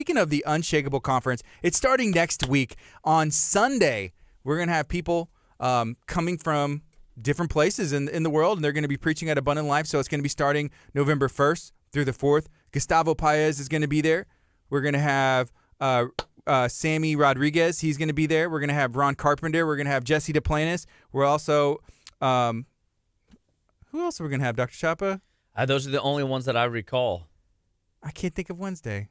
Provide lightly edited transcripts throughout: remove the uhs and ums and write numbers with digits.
Speaking of the Unshakable Conference, it's starting next week. On Sunday, we're going to have people coming from different places in the world, and they're going to be preaching at Abundant Life. So it's going to be starting November 1st through the 4th. Gustavo Paez is going to be there. We're going to have Sammy Rodriguez. He's going to be there. We're going to have Ron Carpenter. We're going to have Jesse Duplantis. We're also who else are we going to have, Dr. Chapa? Those are the only ones that I recall. I can't think of Wednesday.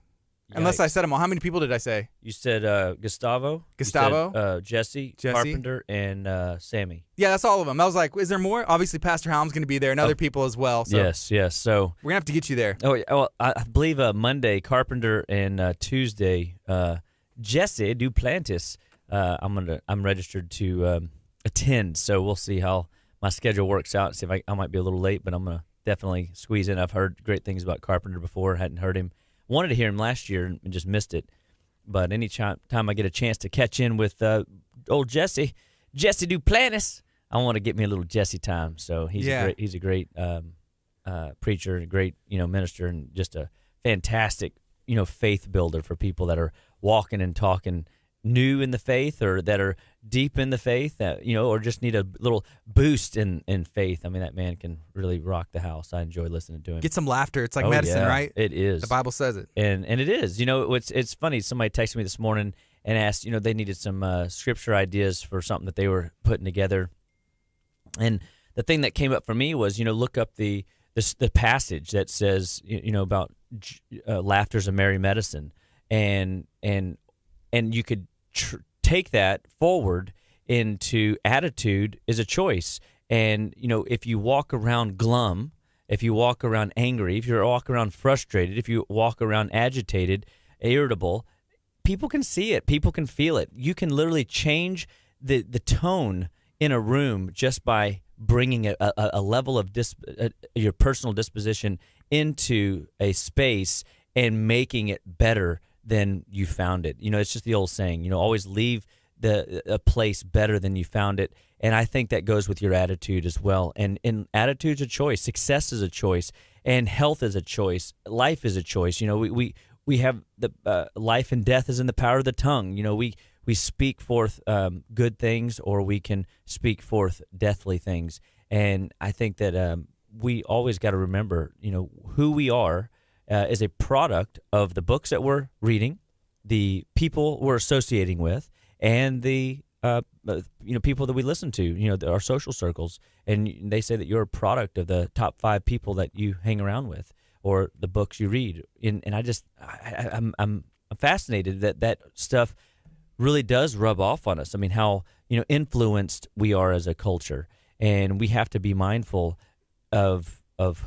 Yikes. Unless I said them all. How many people did I say? You said Gustavo. Gustavo. You said, Jesse, Carpenter, and Sammy. Yeah, that's all of them. I was like, is there more? Obviously, Pastor Halm's going to be there and other people as well. So Yes. So we're going to have to get you there. Oh, yeah, well, I believe Monday, Carpenter, and Tuesday, Jesse Duplantis. I'm registered to attend, so we'll see how my schedule works out. See if I might be a little late, but I'm going to definitely squeeze in. I've heard great things about Carpenter before. Hadn't heard him. Wanted to hear him last year and just missed it. But any time I get a chance to catch in with old Jesse Duplantis, I want to get me a little Jesse time. So he's a great preacher, and a great minister, and just a fantastic faith builder for people that are walking and talking new in the faith, or that are deep in the faith, or just need a little boost in faith. I mean, that man can really rock the house. I enjoy listening to him. Get some laughter. It's like medicine, right? It is. The Bible says it. And it is. It's funny. Somebody texted me this morning and asked, they needed some scripture ideas for something that they were putting together. And the thing that came up for me was, look up the passage that says, about laughter's a merry medicine, and you could take that forward into attitude is a choice. And, if you walk around glum, if you walk around angry, if you walk around frustrated, if you walk around agitated, irritable, people can see it. People can feel it. You can literally change the tone in a room just by bringing a level of your personal disposition into a space and making it better than you found it. It's just the old saying, always leave a place better than you found it. And I think that goes with your attitude as well. And attitude's a choice. Success is a choice. And health is a choice. Life is a choice. We have the life and death is in the power of the tongue. We speak forth good things, or we can speak forth deathly things. And I think that we always got to remember, who we are is a product of the books that we're reading, the people we're associating with, and the people that we listen to, our social circles. And they say that you're a product of the top 5 people that you hang around with, or the books you read. And I'm fascinated that stuff really does rub off on us. I mean, how influenced we are as a culture, and we have to be mindful of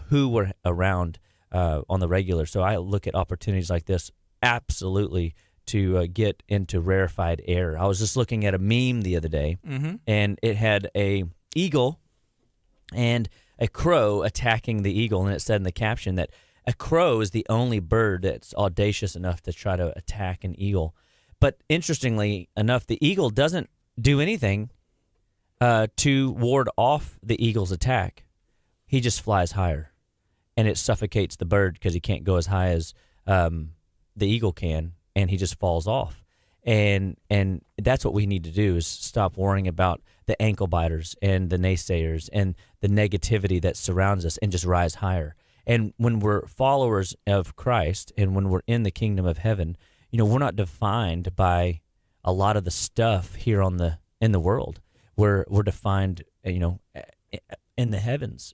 who we're around on the regular. So I look at opportunities like this absolutely to get into rarefied air. I was just looking at a meme the other day, and it had a eagle and a crow attacking the eagle, and it said in the caption that a crow is the only bird that's audacious enough to try to attack an eagle. But interestingly enough, the eagle doesn't do anything to ward off the eagle's attack. He just flies higher, and it suffocates the bird because he can't go as high as the eagle can, and he just falls off. And that's what we need to do, is stop worrying about the ankle biters and the naysayers and the negativity that surrounds us, and just rise higher. And when we're followers of Christ, and when we're in the kingdom of heaven, we're not defined by a lot of the stuff here in the world. We're defined, in the heavens.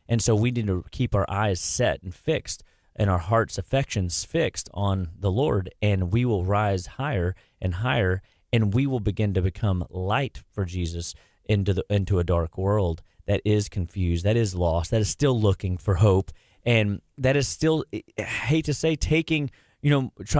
And so we need to keep our eyes set and fixed, and our heart's affections fixed on the Lord, and we will rise higher and higher, and we will begin to become light for Jesus into a dark world that is confused, that is lost, that is still looking for hope, and that is still, I hate to say, trying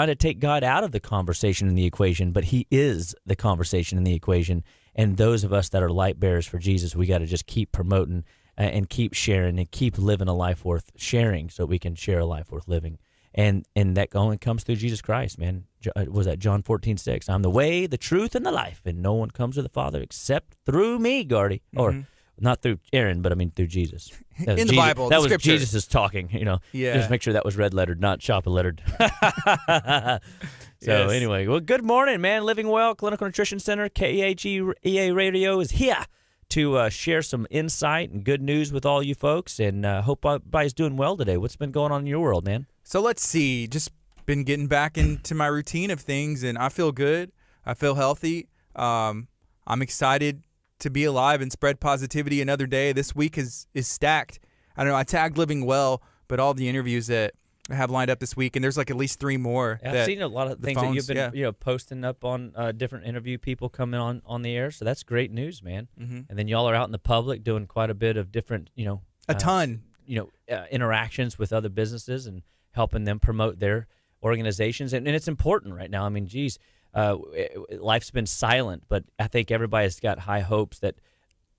to take God out of the conversation and the equation, but he is the conversation and the equation. And those of us that are light bearers for Jesus, we got to just keep promoting and keep sharing and keep living a life worth sharing, so we can share a life worth living. And that only comes through Jesus Christ, man. Was that John 14:6? I'm the way, the truth, and the life, and no one comes to the Father except through me, Gardy. Or not through Aaron, but I mean through Jesus. In the Bible, that the was scripture. Jesus is talking. Yeah. Just make sure that was red lettered, not chocolate lettered. So Yes. anyway, well, good morning, man. Living Well Clinical Nutrition Center, KEA Radio is here to share some insight and good news with all you folks, and hope everybody's doing well today. What's been going on in your world, man? So let's see. Just been getting back into my routine of things, and I feel good. I feel healthy. I'm excited to be alive and spread positivity another day. This week is stacked. I don't know. I tagged Living Well, but all the interviews that I have lined up this week, and there's like at least 3 more. I've seen a lot of things that you've been yeah. posting up on different interview people coming on the air. So that's great news, man. Mm-hmm. And then y'all are out in the public doing quite a bit of different, A ton. interactions with other businesses and helping them promote their organizations. And it's important right now. I mean, geez, life's been silent, but I think everybody's got high hopes that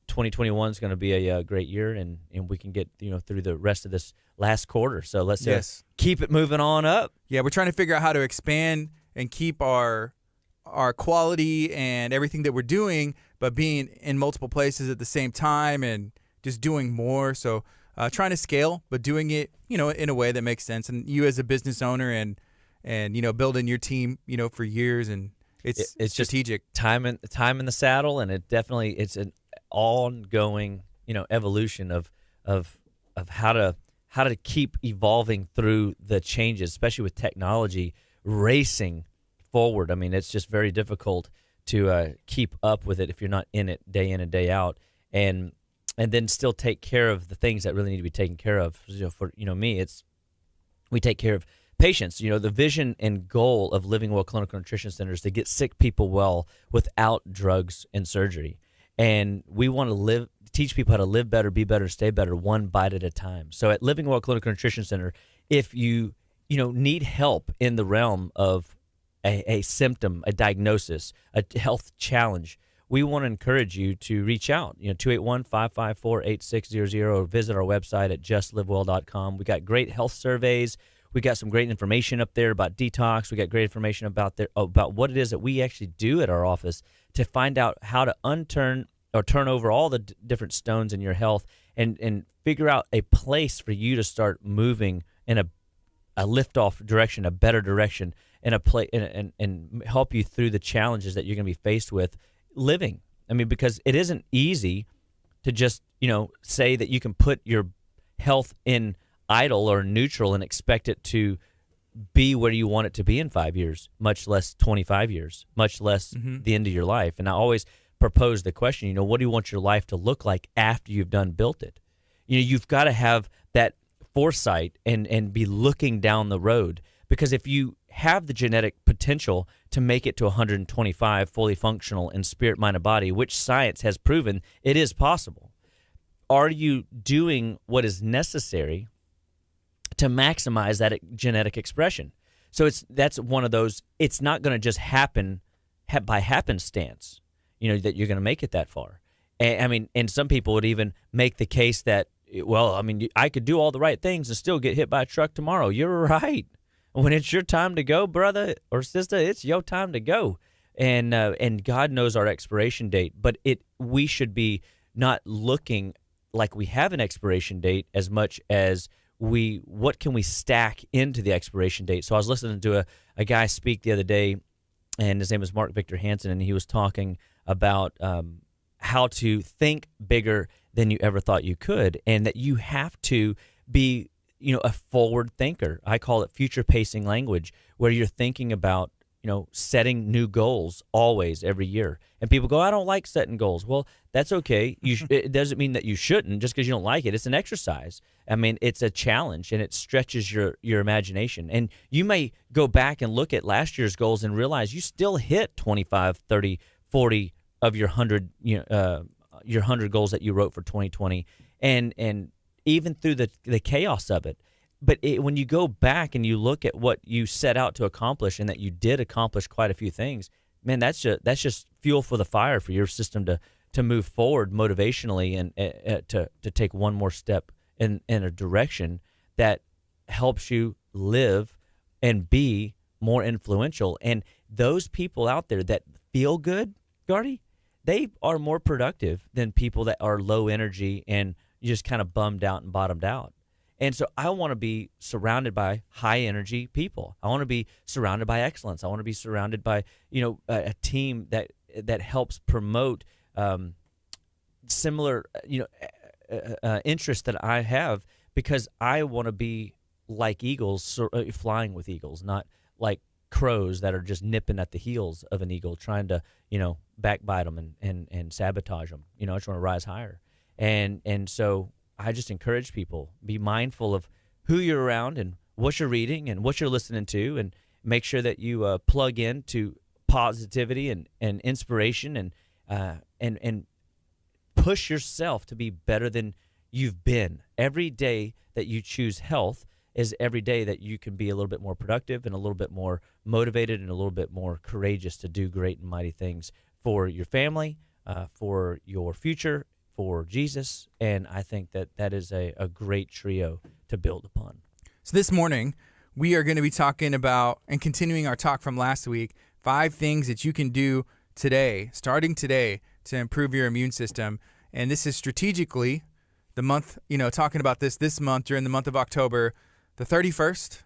2021 is going to be a great year, and we can get through the rest of this last quarter. So let's keep it moving on up. Yeah, we're trying to figure out how to expand and keep our quality and everything that we're doing, but being in multiple places at the same time and just doing more. So trying to scale, but doing it in a way that makes sense. And you as a business owner and building your team for years, and it's strategic. Just time in the saddle, and it's an ongoing evolution of how to keep evolving through the changes, especially with technology racing forward. I mean, it's just very difficult to keep up with it if you're not in it day in and day out, and then still take care of the things that really need to be taken care of. For me, we take care of patients. The vision and goal of Living Well Clinical Nutrition Center is to get sick people well without drugs and surgery. And we want to teach people how to live better, be better, stay better, one bite at a time. So at Living Well Clinical Nutrition Center, if you need help in the realm of a symptom, a diagnosis, a health challenge, we want to encourage you to reach out. 281-554-8600, or visit our website at justlivewell.com. We got great health surveys. We got some great information up there about detox. We got great information about what it is that we actually do at our office to find out how to turn over all the different stones in your health and figure out a place for you to start moving in a lift-off direction, a better direction, and help you through the challenges that you're going to be faced with living. I mean, because it isn't easy to just, say that you can put your health in idle or neutral and expect it to be where you want it to be in 5 years, much less 25 years, much less the end of your life. And I always propose the question, what do you want your life to look like after you've done built it? You've got to have that foresight and be looking down the road, because if you have the genetic potential to make it to 125 fully functional in spirit, mind, and body, which science has proven it is possible, are you doing what is necessary to maximize that genetic expression? So that's one of those. It's not going to just happen by happenstance, that you're going to make it that far. And some people would even make the case that, I could do all the right things and still get hit by a truck tomorrow. You're right. When it's your time to go, brother or sister, it's your time to go. And God knows our expiration date, but we should be not looking like we have an expiration date as much as what can we stack into the expiration date. So I was listening to a guy speak the other day, and his name is Mark Victor Hansen, and he was talking about how to think bigger than you ever thought you could, and that you have to be a forward thinker. I call it future pacing language, where you're thinking about setting new goals always, every year. And people go, I don't like setting goals. Well, that's okay. It doesn't mean that you shouldn't just because you don't like it. It's an exercise. I mean, it's a challenge, and it stretches your imagination. And you may go back and look at last year's goals and realize you still hit 25, 30, 40 of your 100 goals that you wrote for 2020. And even through the chaos of it. But when you go back and you look at what you set out to accomplish, and that you did accomplish quite a few things, man, that's just fuel for the fire for your system to move forward motivationally and to take one more step in a direction that helps you live and be more influential. And those people out there that feel good, Gardy, they are more productive than people that are low energy and just kind of bummed out and bottomed out. And so I want to be surrounded by high energy people. I want to be surrounded by excellence. I want to be surrounded by, a team that helps promote similar, interests that I have, because I want to be like eagles, flying with eagles, not like crows that are just nipping at the heels of an eagle, trying to, backbite them and sabotage them. I just want to rise higher. And so I just encourage people, be mindful of who you're around and what you're reading and what you're listening to, and make sure that you plug in to positivity and inspiration, and push yourself to be better than you've been. Every day that you choose health is every day that you can be a little bit more productive and a little bit more motivated and a little bit more courageous to do great and mighty things for your family, for your future, for Jesus. And I think that is a great trio to build upon. So this morning, we are going to be talking about, and continuing our talk from last week, 5 things that you can do today, starting today, to improve your immune system. And this is strategically the month, talking about this month, during the month of October. The 31st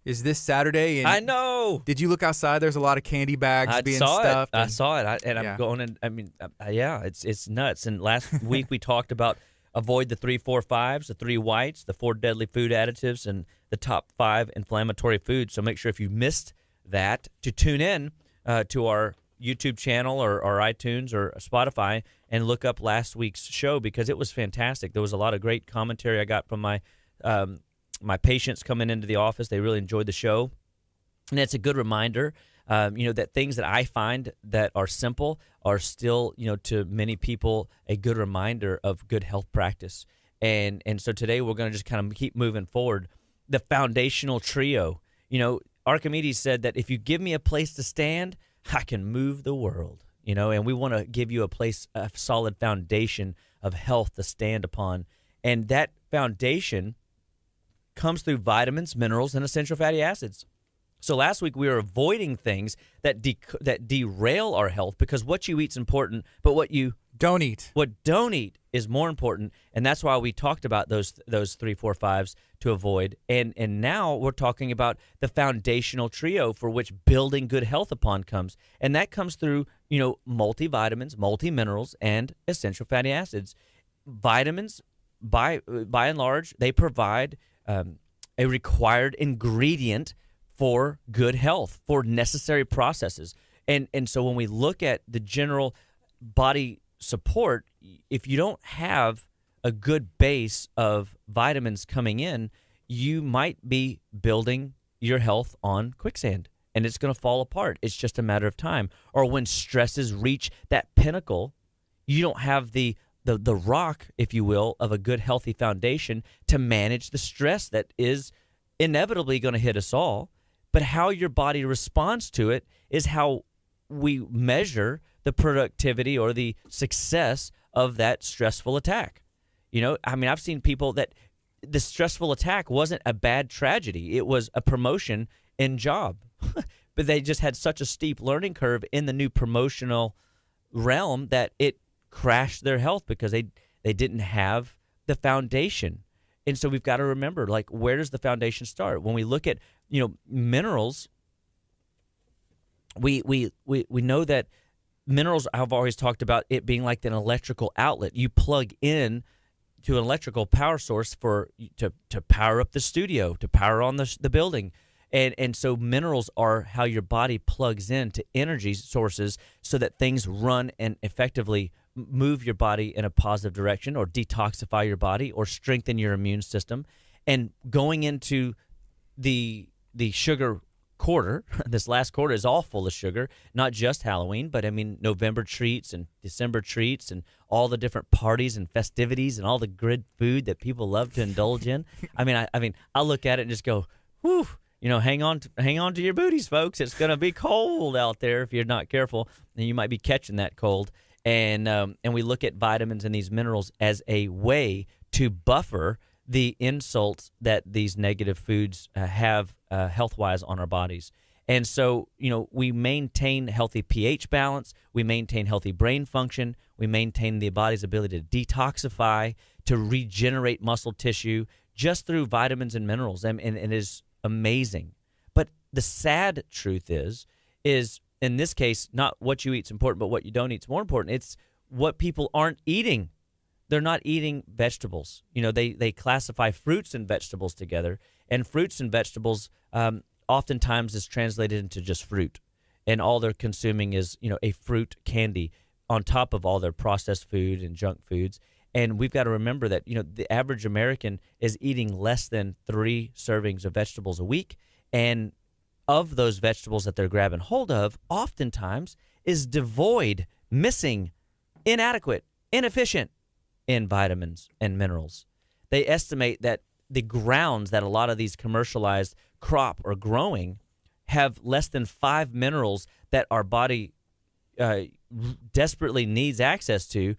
is this Saturday. And I know. Did you look outside? There's a lot of candy bags being stuffed. I saw it. I'm going in. I mean, it's nuts. And last week we talked about avoid the 3, 4, 5s, the 3 whites, the 4 deadly food additives, and the top 5 inflammatory foods. So make sure if you missed that to tune in to our YouTube channel or iTunes or Spotify and look up last week's show, because it was fantastic. There was a lot of great commentary I got from my patients coming into the office. They really enjoyed the show. And it's a good reminder, that things that I find that are simple are still, to many people, a good reminder of good health practice. And so today we're going to just kind of keep moving forward. The foundational trio. Archimedes said that if you give me a place to stand, I can move the world. And we want to give you a solid foundation of health to stand upon. And that foundation comes through vitamins, minerals, and essential fatty acids. So last week we were avoiding things that derail our health, because what you eat is important, but what don't eat is more important, and that's why we talked about those 3, 4, 5s to avoid. And now we're talking about the foundational trio for which building good health upon comes, and that comes through multivitamins, multiminerals, and essential fatty acids. Vitamins, by and large, they provide a required ingredient for good health, for necessary processes. And so when we look at the general body support, if you don't have a good base of vitamins coming in, you might be building your health on quicksand, and it's going to fall apart. It's just a matter of time. Or when stresses reach that pinnacle, you don't have the rock, if you will, of a good, healthy foundation to manage the stress that is inevitably going to hit us all. But how your body responds to it is how we measure the productivity or the success of that stressful attack. I've seen people that the stressful attack wasn't a bad tragedy. It was a promotion in job. But they just had such a steep learning curve in the new promotional realm that it crashed their health because they didn't have the foundation. And so we've got to remember, where does the foundation start? When we look at, minerals, we know that minerals, I've always talked about it being like an electrical outlet. You plug in to an electrical power source to power up the studio, to power on the building. And so minerals are how your body plugs into energy sources so that things run and effectively move your body in a positive direction, or detoxify your body, or strengthen your immune system. And going into the sugar quarter, this last quarter is all full of sugar, not just Halloween, but November treats and December treats and all the different parties and festivities and all the good food that people love to indulge in. I look at it and just go, whew. Hang on to your booties, folks. It's going to be cold out there if you're not careful, and you might be catching that cold. And we look at vitamins and these minerals as a way to buffer the insults that these negative foods have health-wise on our bodies. And so, we maintain healthy pH balance, we maintain healthy brain function, we maintain the body's ability to detoxify, to regenerate muscle tissue just through vitamins and minerals. And it is amazing. But the sad truth is in this case, not what you eat is important, but what you don't eat is more important. It's what people aren't eating. They're not eating vegetables. They classify fruits and vegetables together, and fruits and vegetables oftentimes is translated into just fruit, and all they're consuming is a fruit candy on top of all their processed food and junk foods. And we've got to remember that the average American is eating less than 3 servings of vegetables a week, and of those vegetables that they're grabbing hold of, oftentimes is devoid, missing, inadequate, inefficient in vitamins and minerals. They estimate that the grounds that a lot of these commercialized crop are growing have less than 5 minerals that our body desperately needs access to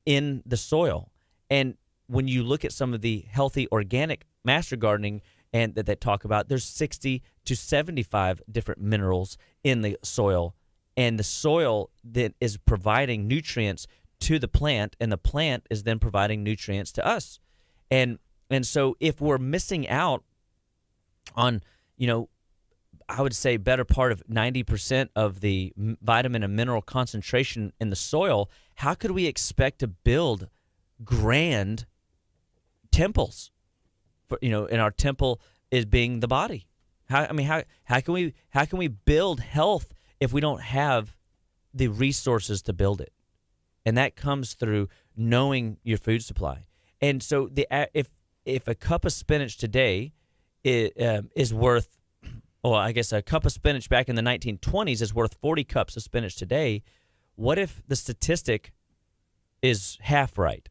in the soil. And when you look at some of the healthy organic master gardening and that they talk about, there's 60 to 75 different minerals in the soil, and the soil that is providing nutrients to the plant, and the plant is then providing nutrients to us. And so if we're missing out on, I would say better part of 90% of the vitamin and mineral concentration in the soil, how could we expect to build grand temples? And our temple is being the body. How can we build health if we don't have the resources to build it? And that comes through knowing your food supply. And so if a cup of spinach today is worth, I guess a cup of spinach back in the 1920s is worth 40 cups of spinach today, what if the statistic is half right?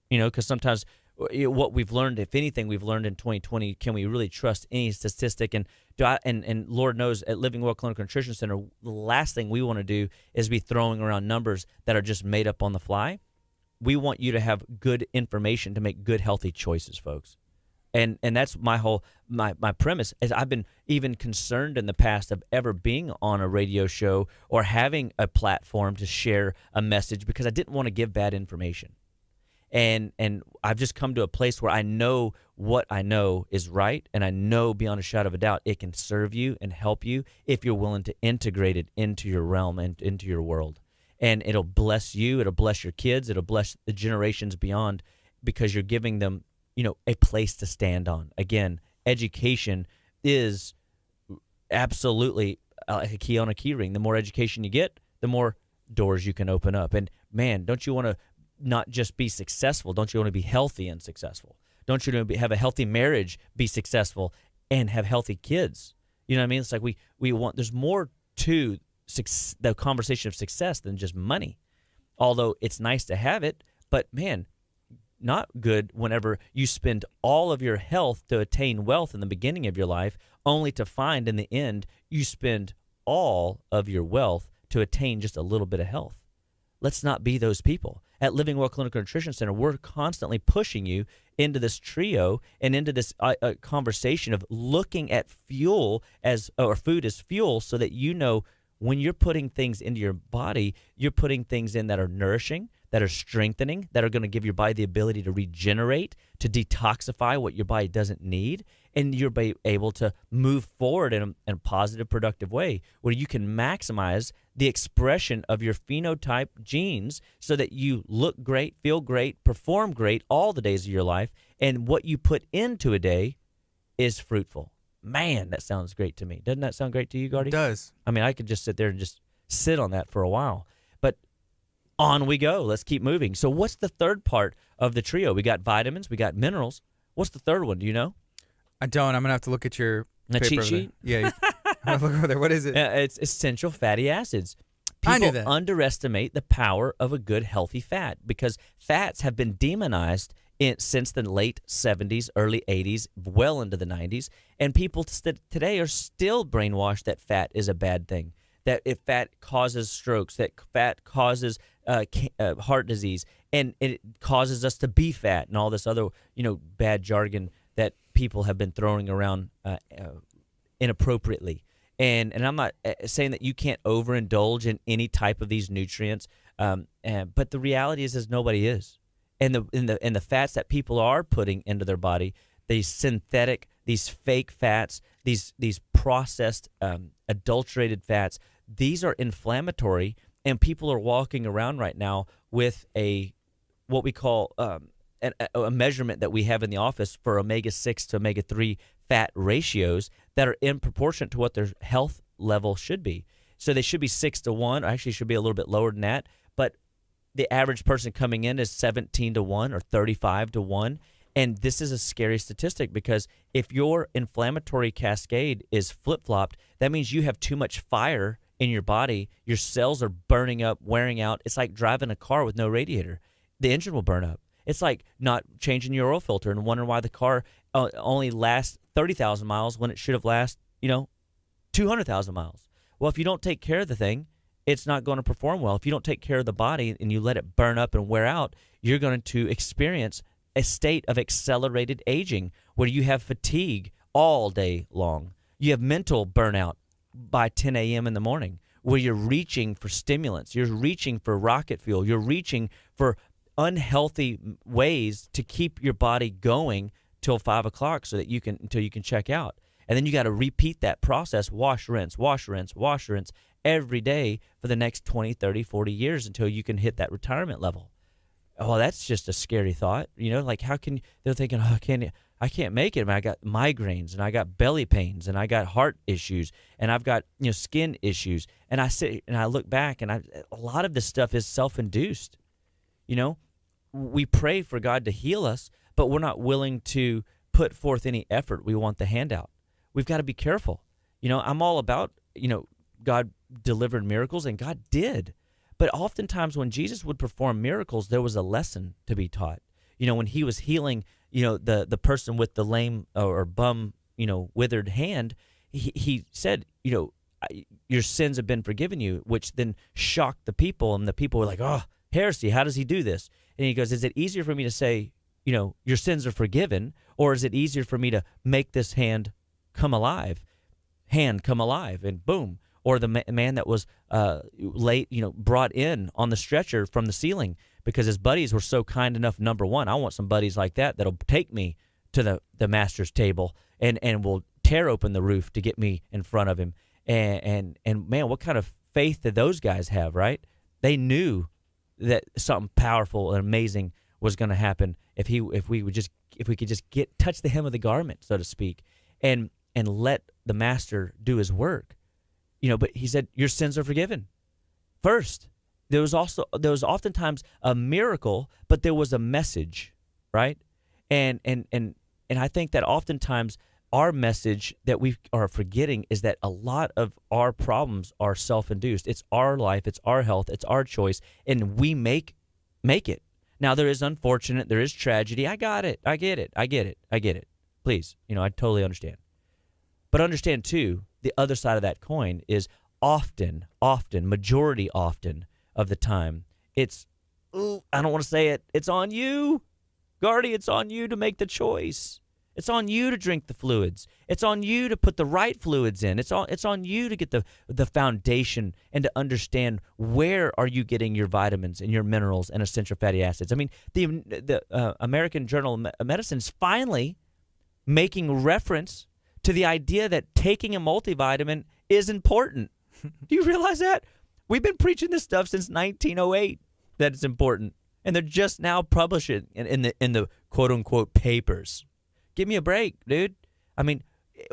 Because sometimes what we've learned, if anything, we've learned in 2020, can we really trust any statistic? And Lord knows at Living Well Clinical Nutrition Center, the last thing we want to do is be throwing around numbers that are just made up on the fly. We want you to have good information to make good, healthy choices, folks. And that's my premise. Is I've been even concerned in the past of ever being on a radio show or having a platform to share a message because I didn't want to give bad information. And I've just come to a place where I know what I know is right, and I know beyond a shadow of a doubt it can serve you and help you if you're willing to integrate it into your realm and into your world. And it'll bless you, it'll bless your kids, it'll bless the generations beyond, because you're giving them, a place to stand on. Again, education is absolutely a key on a key ring. The more education you get, the more doors you can open up. And man, don't you want to not just be successful? Don't you want to be healthy and successful? Don't you want to have a healthy marriage, be successful, and have healthy kids? You know what I mean? It's like we want. There's more to the conversation of success than just money. Although it's nice to have it, but man, not good whenever you spend all of your health to attain wealth in the beginning of your life, only to find in the end you spend all of your wealth to attain just a little bit of health. Let's not be those people. At Living Well Clinical Nutrition Center, we're constantly pushing you into this trio and into this conversation of looking at food as fuel, so that when you're putting things into your body, you're putting things in that are nourishing, that are strengthening, that are going to give your body the ability to regenerate, to detoxify what your body doesn't need, and you're able to move forward in a positive, productive way where you can maximize the expression of your phenotype genes so that you look great, feel great, perform great all the days of your life, and what you put into a day is fruitful. Man, that sounds great to me. Doesn't that sound great to you, Gardy? It does. I mean, I could just sit there and just sit on that for a while. But on we go. Let's keep moving. So what's the third part of the trio? We got vitamins. We got minerals. What's the third one? Do you know? I don't. I'm going to have to look at your paper cheat over sheet? there. Yeah. I'm gonna look over there. What is it? It's essential fatty acids. I knew People that. underestimate the power of a good, healthy fat, because fats have been demonized since the late 70s, early 80s, well into the 90s. And people today are still brainwashed that fat is a bad thing, that if fat causes strokes, that fat causes heart disease, and it causes us to be fat, and all this other bad jargon that people have been throwing around inappropriately. And I'm not saying that you can't overindulge in any type of these nutrients, but the reality is nobody is, and the fats that people are putting into their body, these synthetic, these fake fats, these processed, adulterated fats, these are inflammatory, and people are walking around right now with what we call a measurement that we have in the office for omega-6 to omega-3 fat ratios that are in proportion to what their health level should be. So they should be 6-1, or actually should be a little bit lower than that, but the average person coming in is 17-1 or 35-1. And this is a scary statistic, because if your inflammatory cascade is flip-flopped, that means you have too much fire in your body. Your cells are burning up, wearing out. It's like driving a car with no radiator. The engine will burn up. It's like not changing your oil filter and wondering why the car only lasts 30,000 miles when it should have lasted, 200,000 miles. Well, if you don't take care of the thing, it's not going to perform well. If you don't take care of the body and you let it burn up and wear out, you're going to experience a state of accelerated aging where you have fatigue all day long. You have mental burnout by 10 a.m. in the morning, where you're reaching for stimulants. You're reaching for rocket fuel. You're reaching for unhealthy ways to keep your body going till 5 o'clock until you can check out. And then you got to repeat that process, wash, rinse, wash, rinse, wash, rinse every day for the next 20, 30, 40 years until you can hit that retirement level. Oh, that's just a scary thought. Like how can they're thinking, I can't make it. I mean, I got migraines and I got belly pains and I got heart issues and I've got skin issues. And I sit and I look back and a lot of this stuff is self-induced. We pray for God to heal us, but we're not willing to put forth any effort. We want the handout. We've got to be careful. I'm all about, God delivered miracles, and God did. But oftentimes when Jesus would perform miracles, there was a lesson to be taught. When he was healing, the person with the lame or bum, withered hand, he said, your sins have been forgiven you, which then shocked the people. And the people were like, oh, heresy, how does he do this? And he goes, is it easier for me to say, your sins are forgiven, or is it easier for me to make this hand come alive? Hand come alive, and boom. Or the man that was brought in on the stretcher from the ceiling because his buddies were so kind enough. Number one, I want some buddies like that'll take me to the master's table and will tear open the roof to get me in front of him. And man, what kind of faith did those guys have, right? They knew that something powerful and amazing was going to happen if we could just touch the hem of the garment, so to speak, and let the master do his work. But he said, your sins are forgiven. First, there was oftentimes a miracle, but there was a message, right? And I think that oftentimes our message that we are forgetting is that a lot of our problems are self-induced. It's our life, it's our health, it's our choice, and we make it. Now, there is unfortunate, there is tragedy. I got it. I get it. Please, I totally understand. But understand, too, the other side of that coin is majority often of the time, it's, I don't want to say it, it's on you. Guardy, it's on you to make the choice. It's on you to drink the fluids. It's on you to put the right fluids in. It's on you to get the foundation and to understand where are you getting your vitamins and your minerals and essential fatty acids. I mean, the American Journal of Medicine is finally making reference to the idea that taking a multivitamin is important. Do you realize that? We've been preaching this stuff since 1908 that it's important, and they're just now publishing in the quote unquote papers. Give me a break, dude. I mean,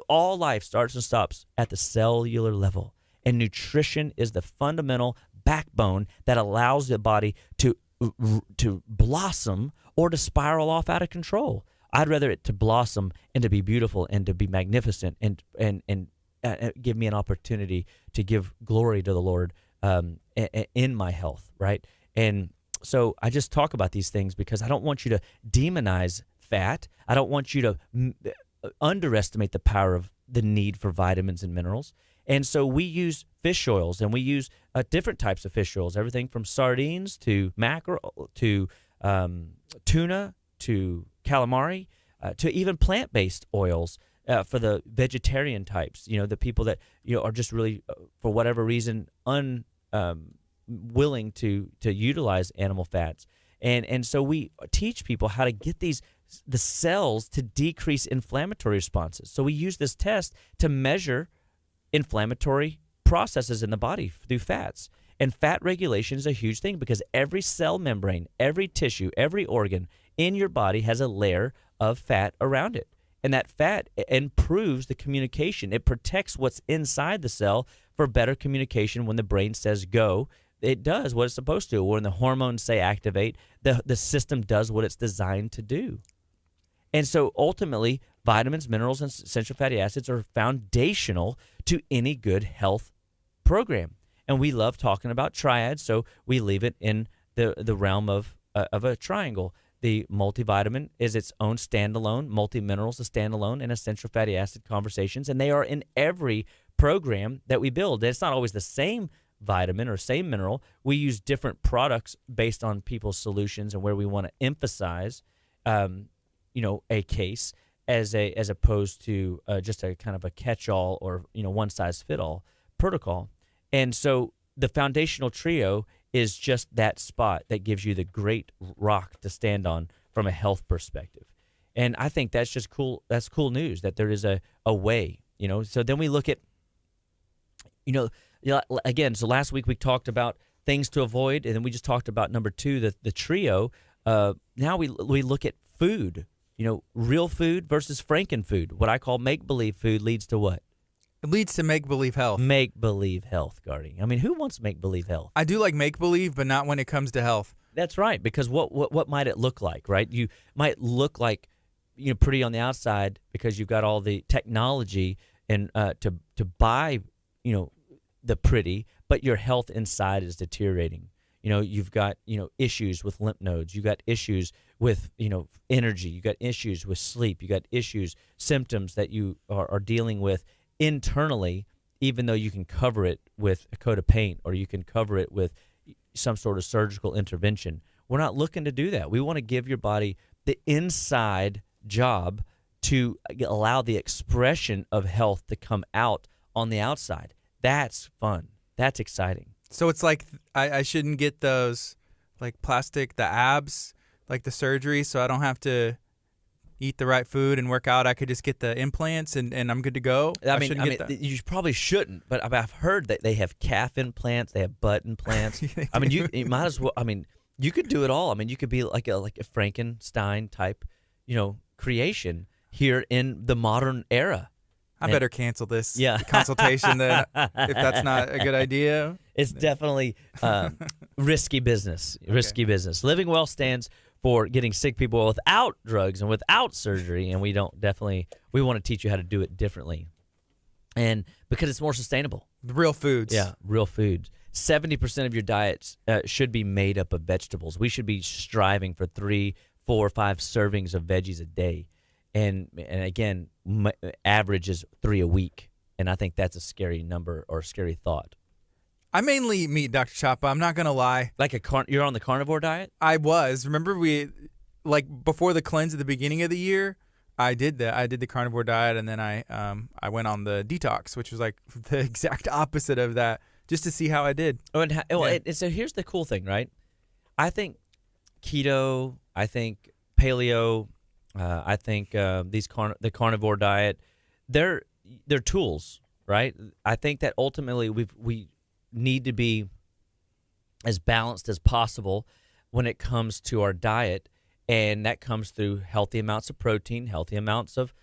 all life starts and stops at the cellular level, and nutrition is the fundamental backbone that allows the body to blossom or to spiral off out of control. I'd rather it to blossom and to be beautiful and to be magnificent and give me an opportunity to give glory to the Lord in my health, right? And so I just talk about these things because I don't want you to demonize fat. I don't want you to underestimate the power of the need for vitamins and minerals. And so we use fish oils, and we use different types of fish oils, everything from sardines to mackerel to tuna to calamari to even plant-based oils for the vegetarian types, the people that are just really for whatever reason willing to utilize animal fats. And so we teach people how to get the cells to decrease inflammatory responses. So we use this test to measure inflammatory processes in the body through fats. And fat regulation is a huge thing because every cell membrane, every tissue, every organ in your body has a layer of fat around it. And that fat improves the communication. It protects what's inside the cell for better communication when the brain says go. It does what it's supposed to. When the hormones say activate, the system does what it's designed to do. And so ultimately, vitamins, minerals, and essential fatty acids are foundational to any good health program. And we love talking about triads, so we leave it in the realm of a triangle. The multivitamin is its own standalone, multi-minerals a standalone, and essential fatty acid conversations, and they are in every program that we build. It's not always the same vitamin or same mineral. We use different products based on people's solutions and where we want to emphasize, a case as opposed to just a kind of a catch-all or one-size-fit-all protocol. And so the foundational trio is just that spot that gives you the great rock to stand on from a health perspective. And I think that's just cool. That's cool news that there is a way, So then we look at, again, so last week we talked about things to avoid, and then we just talked about number 2, the trio. Now we look at food, real food versus frankenfood. What I call make-believe food leads to what? It leads to make-believe health. Make-believe health, Gardy. I mean, who wants make-believe health? I do like make-believe, but not when it comes to health. That's right, because what might it look like, right? You might look like, pretty on the outside because you've got all the technology and to buy, the pretty, but your health inside is deteriorating. You've got, issues with lymph nodes. You've got issues with, energy. You've got issues with sleep. You've got symptoms that you are dealing with internally, even though you can cover it with a coat of paint or you can cover it with some sort of surgical intervention. We're not looking to do that. We want to give your body the inside job to allow the expression of health to come out on the outside. That's fun. That's exciting. So it's like I shouldn't get those like the abs, like the surgery, so I don't have to eat the right food and work out. I could just get the implants and I'm good to go. I mean, you probably shouldn't, but I've heard that they have calf implants, they have butt implants. I mean, you might as well. I mean, you could do it all. I mean, you could be like a Frankenstein type, creation here in the modern era. I better cancel this Yeah. consultation then if that's not a good idea. It's definitely risky business. Risky business. Living well stands for getting sick people without drugs and without surgery, and we want to teach you how to do it differently. And because it's more sustainable. Real foods. Yeah, real foods. 70% of your diets should be made up of vegetables. We should be striving for 3, 4, 5 servings of veggies a day. And again, average is 3 a week. And I think that's a scary number or a scary thought. I mainly eat meat, Dr. Chapa. I'm not going to lie. Like you're on the carnivore diet? I was. Remember before the cleanse at the beginning of the year, I did that. I did the carnivore diet, and then I went on the detox, which was like the exact opposite of that, just to see how I did. Oh, and so here's the cool thing, right? I think keto, I think paleo, I think the carnivore diet, they're tools, right? I think that ultimately we need to be as balanced as possible when it comes to our diet, and that comes through healthy amounts of protein, healthy amounts of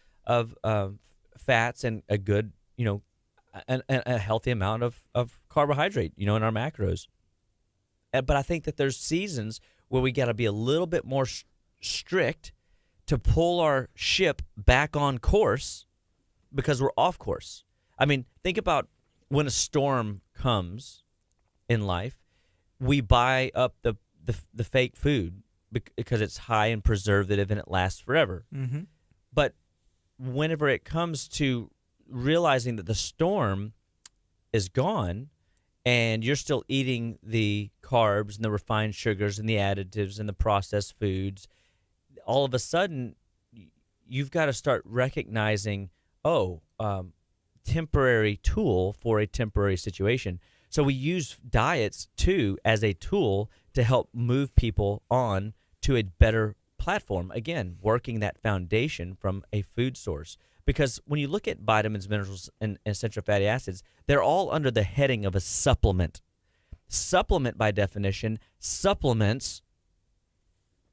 fats, and a good, a healthy amount of carbohydrate, in our macros. But I think that there's seasons where we got to be a little bit more strict to pull our ship back on course because we're off course. I mean, think about when a storm comes in life, we buy up the fake food because it's high in preservative and it lasts forever. Mm-hmm. But whenever it comes to realizing that the storm is gone and you're still eating the carbs and the refined sugars and the additives and the processed foods, all of a sudden you've got to start recognizing temporary tool for a temporary situation. So we use diets too as a tool to help move people on to a better platform. Again, working that foundation from a food source. Because when you look at vitamins, minerals, and essential fatty acids, they're all under the heading of a supplement. Supplement, by definition, supplements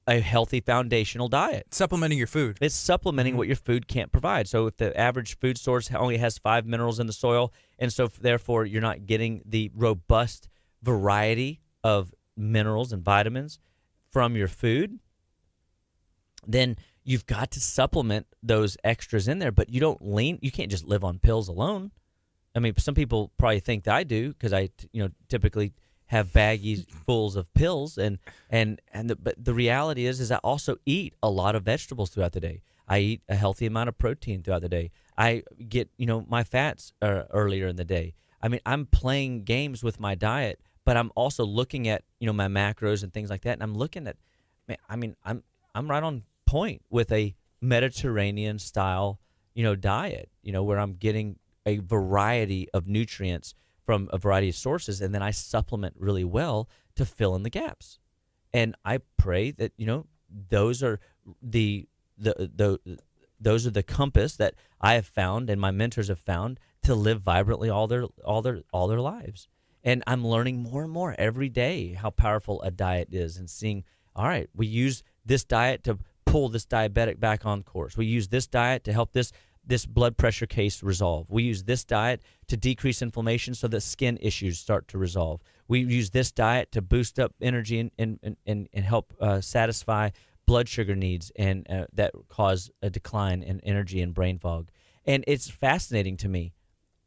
a healthy foundational diet. Supplementing your food. It's supplementing what your food can't provide. So if the average food source only has 5 minerals in the soil, and so therefore you're not getting the robust variety of minerals and vitamins from your food, then you've got to supplement those extras in there. But you can't just live on pills alone. I mean, some people probably think that I do because I typically have baggies fulls of pills, but the reality is I also eat a lot of vegetables throughout the day. I eat a healthy amount of protein throughout the day. I get my fats earlier in the day. I mean, I'm playing games with my diet, but I'm also looking at my macros and things like that, and I'm looking at, I'm right on point with a Mediterranean style diet, where I'm getting a variety of nutrients from a variety of sources, and then I supplement really well to fill in the gaps. And I pray that those are those are the compass that I have found and my mentors have found to live vibrantly all their lives. And I'm learning more and more every day how powerful a diet is, and seeing, all right, we use this diet to pull this diabetic back on course. We use this diet to help this blood pressure case resolve. We use this diet to decrease inflammation so that skin issues start to resolve. We use this diet to boost up energy and help satisfy blood sugar needs and that cause a decline in energy and brain fog. And it's fascinating to me.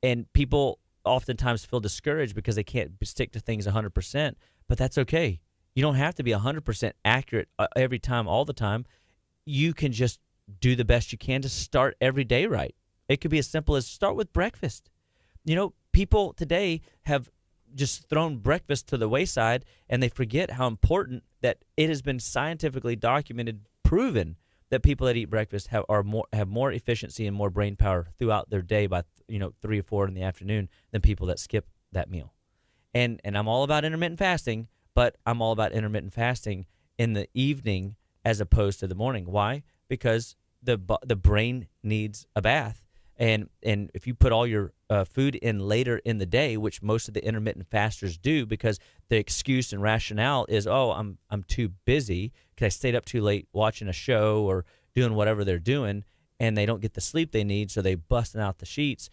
And people oftentimes feel discouraged because they can't stick to things 100%, but that's okay. You don't have to be 100% accurate every time, all the time. You can just do the best you can to start every day right. It could be as simple as start with breakfast. People today have just thrown breakfast to the wayside, and they forget how important that it has been scientifically documented, proven that people that eat breakfast have more efficiency and more brain power throughout their day by 3 or 4 in the afternoon than people that skip that meal. And I'm all about intermittent fasting, but I'm all about intermittent fasting in the evening as opposed to the morning. Why? Because the brain needs a bath, and if you put all your food in later in the day, which most of the intermittent fasters do, because the excuse and rationale is, I'm too busy because I stayed up too late watching a show or doing whatever they're doing, and they don't get the sleep they need, so they busting out the sheets,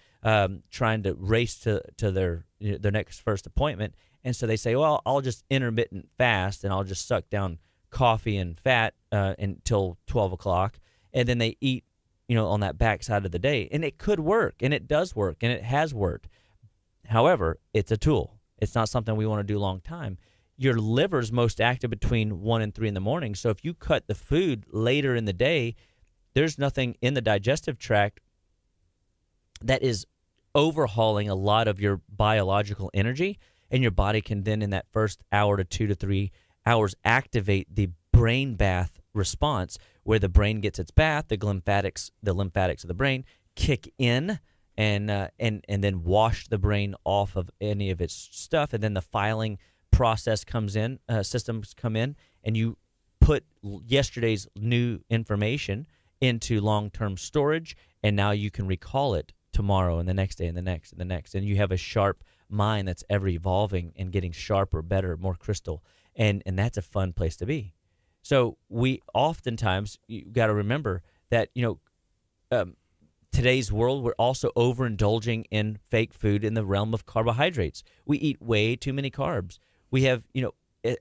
trying to race to their next first appointment, and so they say, well, I'll just intermittent fast and I'll just suck down coffee and fat until 12 o'clock. And then they eat, on that backside of the day. And it could work, and it does work, and it has worked. However, it's a tool. It's not something we want to do long time. Your liver's most active between 1 and 3 in the morning. So if you cut the food later in the day, there's nothing in the digestive tract that is overhauling a lot of your biological energy, and your body can then, in that first hour to 2 to 3 hours, activate the brain bath response, where the brain gets its bath, the lymphatics of the brain kick in and then wash the brain off of any of its stuff, and then the filing process comes in, systems come in, and you put yesterday's new information into long-term storage, and now you can recall it tomorrow and the next day and the next and the next, and you have a sharp mind that's ever evolving and getting sharper, better, more crystal, and that's a fun place to be. So we oftentimes, you got to remember that, today's world, we're also overindulging in fake food in the realm of carbohydrates. We eat way too many carbs. We have,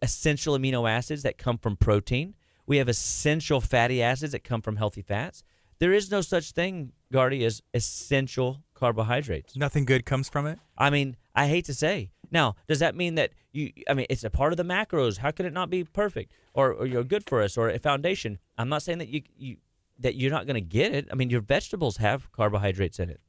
essential amino acids that come from protein. We have essential fatty acids that come from healthy fats. There is no such thing, Gardy, as essential carbohydrates. Nothing good comes from it? I mean, I hate to say. Now, does that mean that it's a part of the macros? How can it not be perfect or good for us or a foundation? I'm not saying that you're not going to get it. I mean, your vegetables have carbohydrates in it,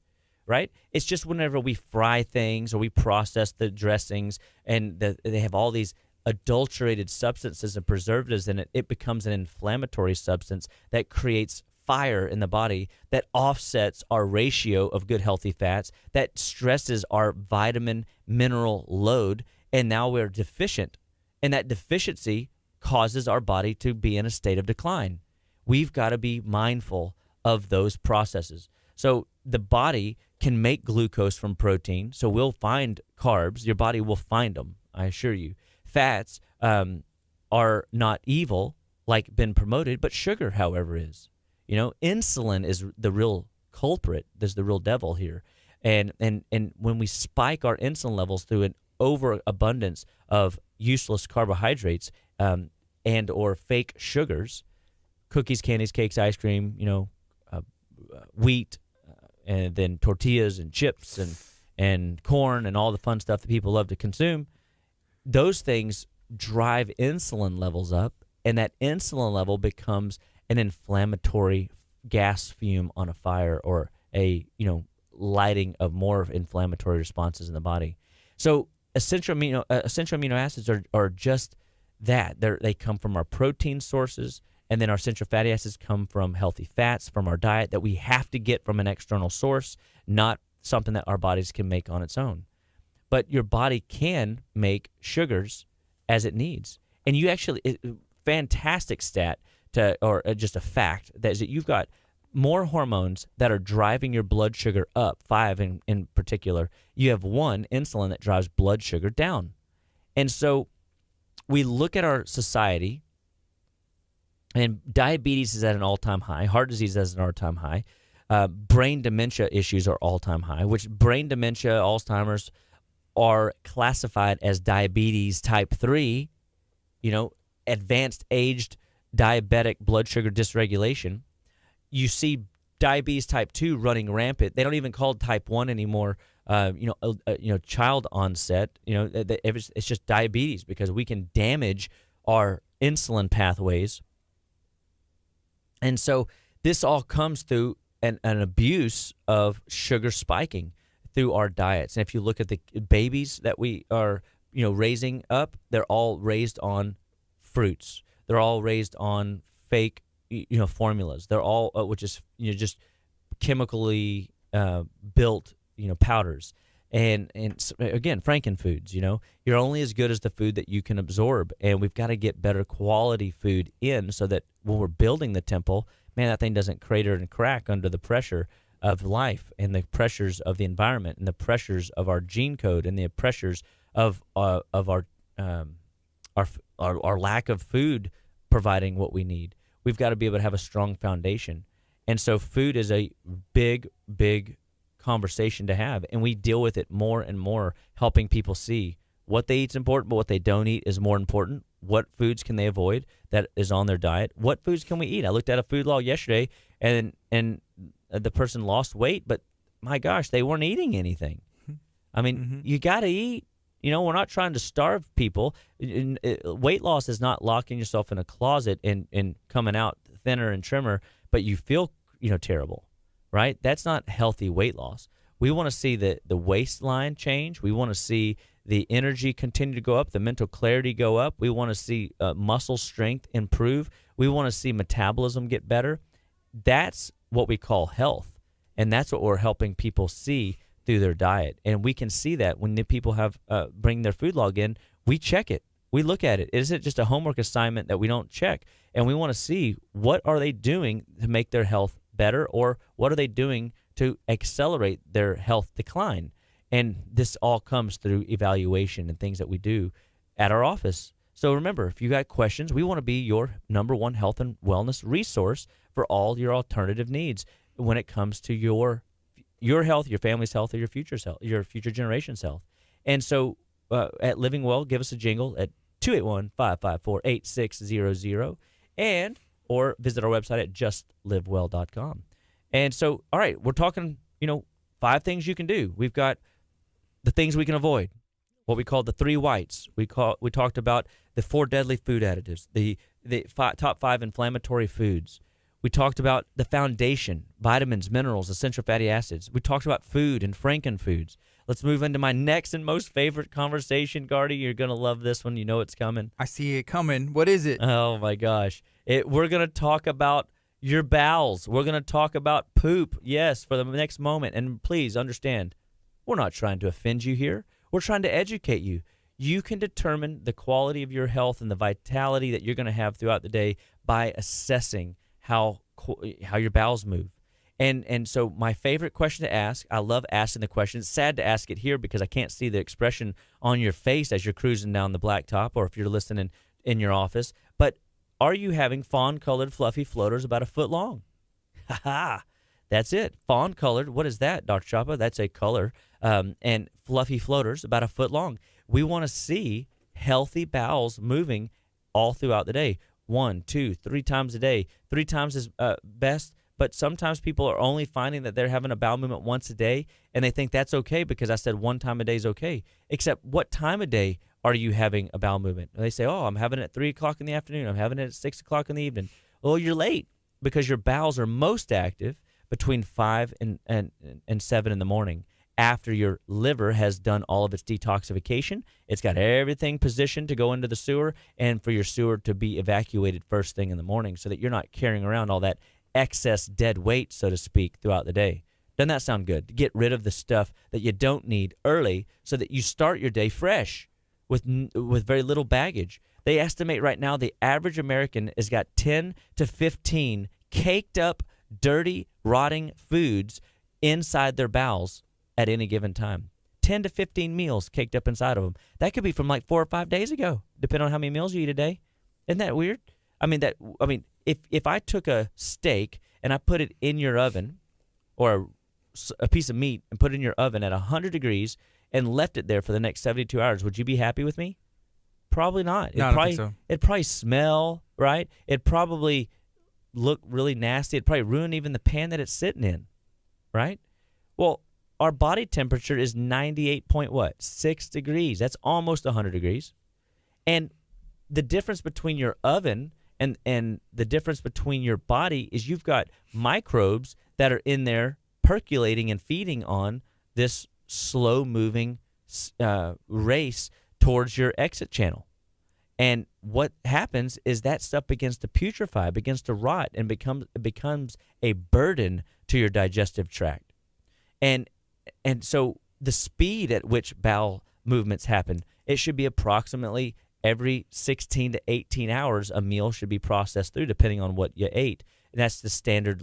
right? It's just whenever we fry things or we process the dressings and they have all these adulterated substances and preservatives in it, it becomes an inflammatory substance that creates fire in the body that offsets our ratio of good healthy fats, that stresses our vitamin mineral load, and now we're deficient. And that deficiency causes our body to be in a state of decline. We've got to be mindful of those processes. So the body can make glucose from protein, so we'll find carbs. Your body will find them, I assure you. Fats are not evil, like been promoted, but sugar, however, is. Insulin is the real culprit. There's the real devil here. And when we spike our insulin levels through an overabundance of useless carbohydrates and or fake sugars, cookies, candies, cakes, ice cream, wheat, and then tortillas and chips and corn and all the fun stuff that people love to consume, those things drive insulin levels up, and that insulin level becomes an inflammatory gas fume on a fire, or a lighting of more inflammatory responses in the body. So essential amino acids are just that. They come from our protein sources, and then our essential fatty acids come from healthy fats from our diet that we have to get from an external source, not something that our bodies can make on its own. But your body can make sugars as it needs. And you actually, fantastic stat, or just a fact, that is that you've got more hormones that are driving your blood sugar up, 5 in particular. You have 1, insulin, that drives blood sugar down. And so we look at our society, and diabetes is at an all-time high. Heart disease is at an all-time high. Brain dementia issues are all-time high, which brain dementia, Alzheimer's, are classified as diabetes type 3, advanced aged diabetic blood sugar dysregulation. You see diabetes type 2 running rampant. They don't even call it type 1 anymore. Child onset. It's just diabetes, because we can damage our insulin pathways. And so this all comes through an abuse of sugar spiking through our diets. And if you look at the babies that we are, raising up, they're all raised on fruits. They're all raised on fake, formulas. They're all, which is, just chemically built, powders. And again, frankenfoods, you're only as good as the food that you can absorb. And we've got to get better quality food in, so that when we're building the temple, man, that thing doesn't crater and crack under the pressure of life, and the pressures of the environment, and the pressures of our gene code, and the pressures of our lack of food providing what we need. We've got to be able to have a strong foundation. And so food is a big, big conversation to have, and we deal with it more and more, helping people see what they eat is important, but what they don't eat is more important. What foods can they avoid that is on their diet? What foods can we eat? I looked at a food log yesterday, and the person lost weight, but my gosh, they weren't eating anything. I mean, you got to eat. We're not trying to starve people. Weight loss is not locking yourself in a closet and coming out thinner and trimmer, but you feel, terrible, right? That's not healthy weight loss. We want to see the waistline change. We want to see the energy continue to go up, the mental clarity go up. We want to see muscle strength improve. We want to see metabolism get better. That's what we call health, and that's what we're helping people see through their diet. And we can see that when the people have bring their food log in, we check it. We look at it. Is it just a homework assignment that we don't check? And we want to see, what are they doing to make their health better, or what are they doing to accelerate their health decline? And this all comes through evaluation and things that we do at our office. So remember, if you got questions, we want to be your number one health and wellness resource for all your alternative needs when it comes to your health, your family's health, or your future's health, your future generation's health. And so at Living Well, give us a jingle at 281-554-8600, or visit our website at justlivewell.com. And so, all right, we're talking, 5 things you can do. We've got the things we can avoid, what we call the 3 whites. We talked about the 4 deadly food additives, the top 5 inflammatory foods. We talked about the foundation, vitamins, minerals, essential fatty acids. We talked about food and frankenfoods. Let's move into my next and most favorite conversation, Gardy. You're going to love this one. You know it's coming. I see it coming. What is it? Oh, my gosh. We're going to talk about your bowels. We're going to talk about poop, yes, for the next moment. And please understand, we're not trying to offend you here. We're trying to educate you. You can determine the quality of your health and the vitality that you're going to have throughout the day by assessing how your bowels move. And so my favorite question to ask, I love asking the question. It's sad to ask it here because I can't see the expression on your face as you're cruising down the blacktop or if you're listening in your office. But are you having fawn-colored fluffy floaters about a foot long? Ha ha. That's it. Fawn-colored. What is that, Dr. Chapa? That's a color. And fluffy floaters about a foot long. We want to see healthy bowels moving all throughout the day. 1, 2, 3 times a day. 3 times is best. But sometimes people are only finding that they're having a bowel movement once a day, and they think that's okay because I said 1 time a day is okay. Except what time of day are you having a bowel movement? And they say, oh, I'm having it at 3 o'clock in the afternoon. I'm having it at 6 o'clock in the evening. Well, you're late because your bowels are most active between 5 and 7 in the morning after your liver has done all of its detoxification. It's got everything positioned to go into the sewer and for your sewer to be evacuated first thing in the morning so that you're not carrying around all that excess dead weight, so to speak, throughout the day. Doesn't that sound good? To get rid of the stuff that you don't need early so that you start your day fresh with very little baggage. They estimate right now the average American has got 10 to 15 caked up, dirty, rotting foods inside their bowels at any given time. 10 to 15 meals caked up inside of them. That could be from like 4 or 5 days ago, depending on how many meals you eat a day. Isn't that weird? If I took a steak and I put it in your oven, or a piece of meat and put it in your oven at 100 degrees and left it there for the next 72 hours, would you be happy with me? Probably not. No, I don't think so. It'd probably smell, right? It'd probably look really nasty. It'd probably ruin even the pan that it's sitting in, right? Well, our body temperature is 98.6 degrees. That's almost 100 degrees. And the difference between your oven and the difference between your body is you've got microbes that are in there percolating and feeding on this slow-moving race towards your exit channel. And what happens is that stuff begins to putrefy, begins to rot, and becomes a burden to your digestive tract. And so the speed at which bowel movements happen, it should be approximately every 16 to 18 hours a meal should be processed through, depending on what you ate. And that's the standard,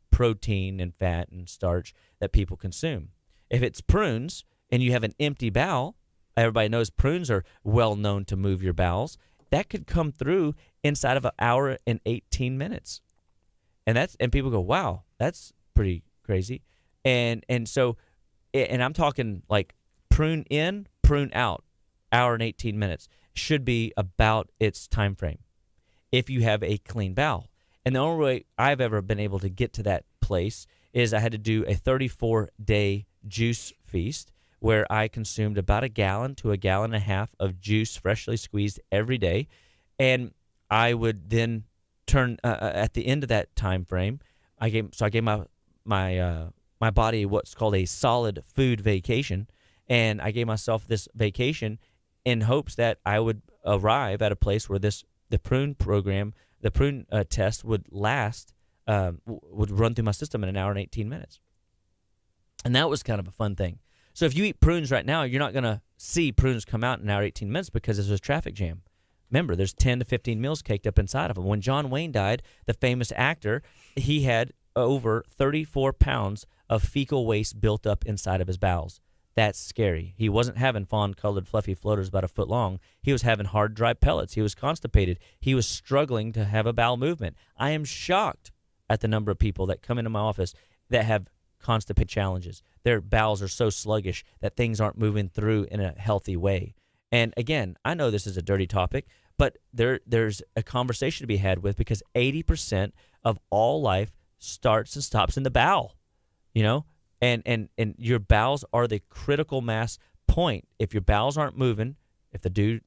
protein and fat and starch that people consume. If it's prunes and you have an empty bowel, everybody knows prunes are well known to move your bowels. That could come through inside of an hour and 18 minutes. And people go, wow, that's pretty crazy. And so I'm talking like prune in, prune out. Hour and 18 minutes should be about its time frame if you have a clean bowel. And the only way I've ever been able to get to that place is I had to do a 34-day juice feast where I consumed about 1 gallon to 1.5 gallons of juice freshly squeezed every day. And I would then turn at the end of that time frame, I gave my body what's called a solid food vacation, and I gave myself this vacation in hopes that I would arrive at a place where the prune program, the prune test would last, would run through my system in 1 hour and 18 minutes. And that was kind of a fun thing. So if you eat prunes right now, you're not going to see prunes come out in 1 hour and 18 minutes because there's a traffic jam. Remember, there's 10 to 15 meals caked up inside of them. When John Wayne died, the famous actor, he had over 34 pounds of fecal waste built up inside of his bowels. That's scary. He wasn't having fawn-colored fluffy floaters about 1 foot long. He was having hard, dry pellets. He was constipated. He was struggling to have a bowel movement. I am shocked at the number of people that come into my office that have constipation challenges. Their bowels are so sluggish that things aren't moving through in a healthy way. And again, I know this is a dirty topic, but there's a conversation to be had with because 80% of all life starts and stops in the bowel, And your bowels are the critical mass point. If your bowels aren't moving, if the dude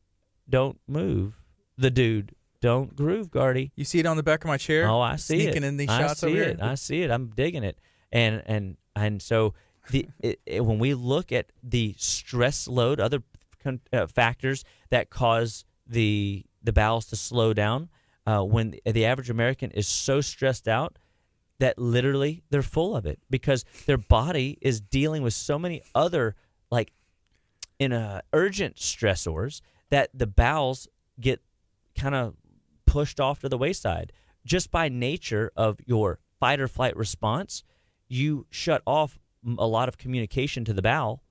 don't move, the dude don't groove, Gardy. You see it on the back of my chair? Oh, I see it. Sneaking in these shots over here. I see it. I'm digging it. And so when we look at the stress load, other factors that cause the bowels to slow down, when the average American is so stressed out that literally they're full of it because their body is dealing with so many other like urgent stressors that the bowels get kind of pushed off to the wayside. Just by nature of your fight or flight response, you shut off a lot of communication to the bowel.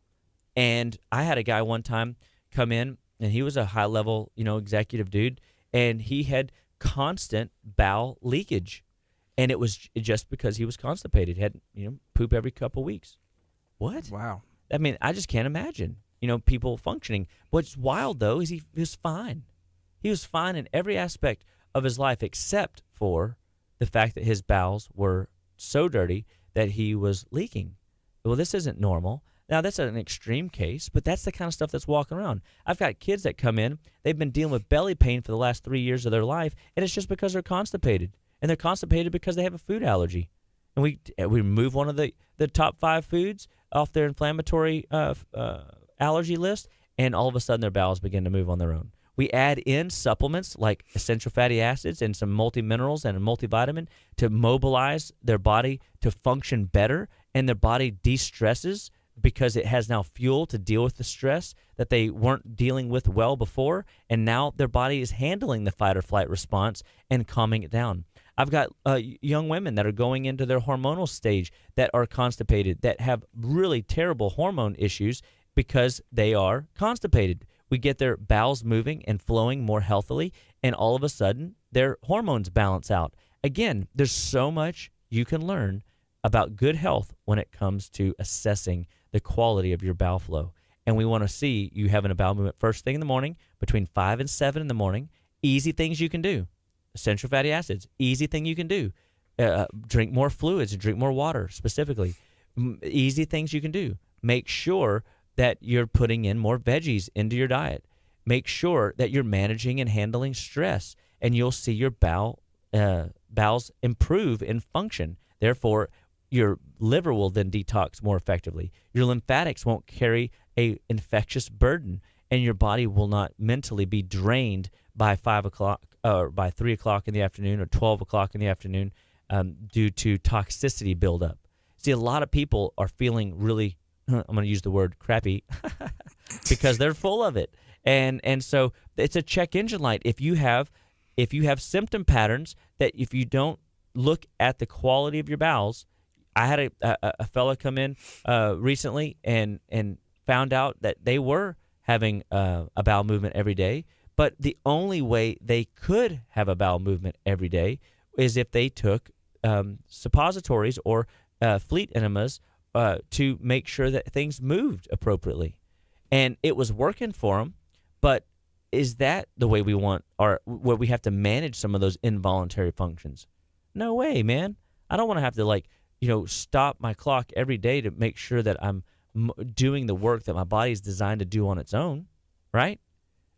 And I had a guy one time come in, and he was a high-level, executive dude, and he had constant bowel leakage. And it was just because he was constipated. He had, poop every couple weeks. What? Wow. I mean, I just can't imagine, people functioning. What's wild, though, is he was fine. He was fine in every aspect of his life except for the fact that his bowels were so dirty that he was leaking. Well, this isn't normal. Now, that's an extreme case, but that's the kind of stuff that's walking around. I've got kids that come in. They've been dealing with belly pain for the last 3 years of their life, and it's just because they're constipated. And they're constipated because they have a food allergy. And we remove one of the top 5 foods off their inflammatory allergy list, and all of a sudden their bowels begin to move on their own. We add in supplements like essential fatty acids and some multi-minerals and a multivitamin to mobilize their body to function better, and their body de-stresses because it has now fuel to deal with the stress that they weren't dealing with well before, and now their body is handling the fight or flight response and calming it down. I've got young women that are going into their hormonal stage that are constipated, that have really terrible hormone issues because they are constipated. We get their bowels moving and flowing more healthily, and all of a sudden, their hormones balance out. Again, there's so much you can learn about good health when it comes to assessing the quality of your bowel flow. And we want to see you having a bowel movement first thing in the morning, between 5 and 7 in the morning. Easy things you can do. Essential fatty acids, easy thing you can do. Drink more fluids and drink more water specifically. Easy things you can do. Make sure that you're putting in more veggies into your diet. Make sure that you're managing and handling stress, and you'll see your bowels improve in function. Therefore, your liver will then detox more effectively. Your lymphatics won't carry a infectious burden, and your body will not mentally be drained by 5 o'clock or by 3 o'clock in the afternoon or 12 o'clock in the afternoon due to toxicity buildup. See, a lot of people are feeling really, I'm going to use the word crappy, because they're full of it. And so it's a check engine light. If you have symptom patterns that if you don't look at the quality of your bowels, I had a fella come in recently and found out that they were having a bowel movement every day, but the only way they could have a bowel movement every day is if they took suppositories or fleet enemas to make sure that things moved appropriately. And it was working for them, but is that the way we want, or where we have to manage some of those involuntary functions? No way, man. I don't want to have to stop my clock every day to make sure that I'm doing the work that my body is designed to do on its own, right?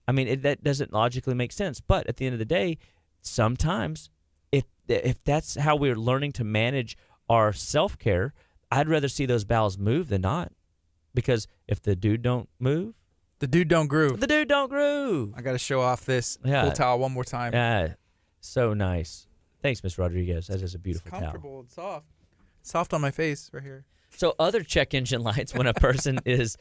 I mean, that doesn't logically make sense. But at the end of the day, sometimes if that's how we're learning to manage our self-care, I'd rather see those bowels move than not. Because if the dude don't move, the dude don't groove. The dude don't groove. I got to show off this cool towel one more time. Yeah, so nice. Thanks, Miss Rodriguez. That is a beautiful towel. It's comfortable. It's soft. It's soft on my face right here. So other check engine lights when a person is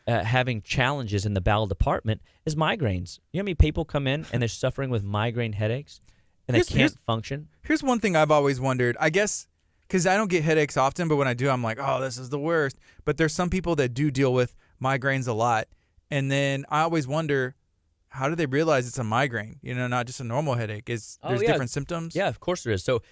having challenges in the bowel department is migraines. You know how many people come in and they're suffering with migraine headaches and they can't function? Here's one thing I've always wondered. I guess because I don't get headaches often, but when I do, I'm like, oh, this is the worst. But there's some people that do deal with migraines a lot. And then I always wonder, how do they realize it's a migraine? Not just a normal headache. There's different symptoms? Yeah, of course there is. So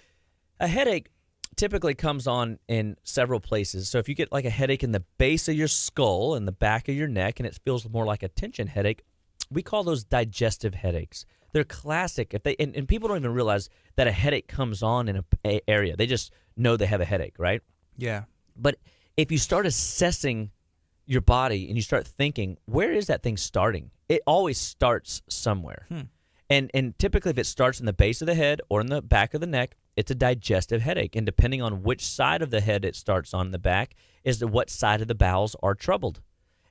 a headache typically comes on in several places. So if you get like a headache in the base of your skull and the back of your neck and it feels more like a tension headache, we call those digestive headaches. They're classic. And people don't even realize that a headache comes on in an area. They just know they have a headache, right? Yeah. But if you start assessing your body and you start thinking, where is that thing starting? It always starts somewhere. And typically if it starts in the base of the head or in the back of the neck, it's a digestive headache. And depending on which side of the head it starts on the back is what side of the bowels are troubled.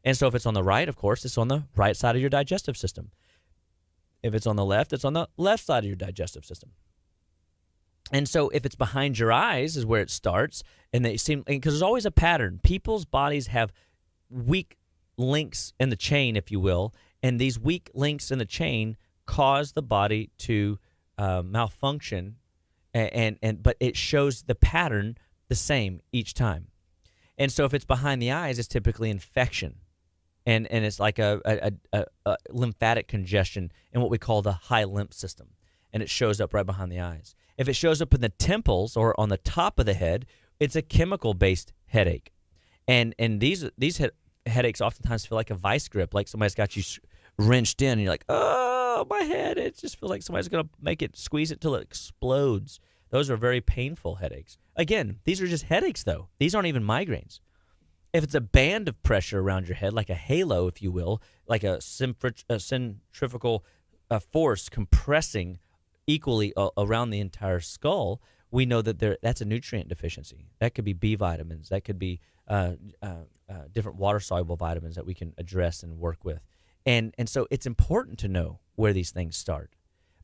And so if it's on the right, of course, it's on the right side of your digestive system. If it's on the left, it's on the left side of your digestive system. And so if it's behind your eyes is where it starts, and they seem, because there's always a pattern. People's bodies have weak links in the chain, if you will, and these weak links in the chain cause the body to malfunction, but it shows the pattern the same each time. And so if it's behind the eyes, it's typically infection, and it's like a lymphatic congestion in what we call the high lymph system, and it shows up right behind the eyes. If it shows up in the temples or on the top of the head, it's a chemical-based headache. And these headaches oftentimes feel like a vice grip, like somebody's got you wrenched in, and you're like, oh, my head. It just feels like somebody's going to squeeze it till it explodes. Those are very painful headaches. Again, these are just headaches, though. These aren't even migraines. If it's a band of pressure around your head, like a halo, if you will, like a centrifugal force compressing equally around the entire skull, we know that that's a nutrient deficiency. That could be B vitamins. That could be different water-soluble vitamins that we can address and work with. And so it's important to know where these things start.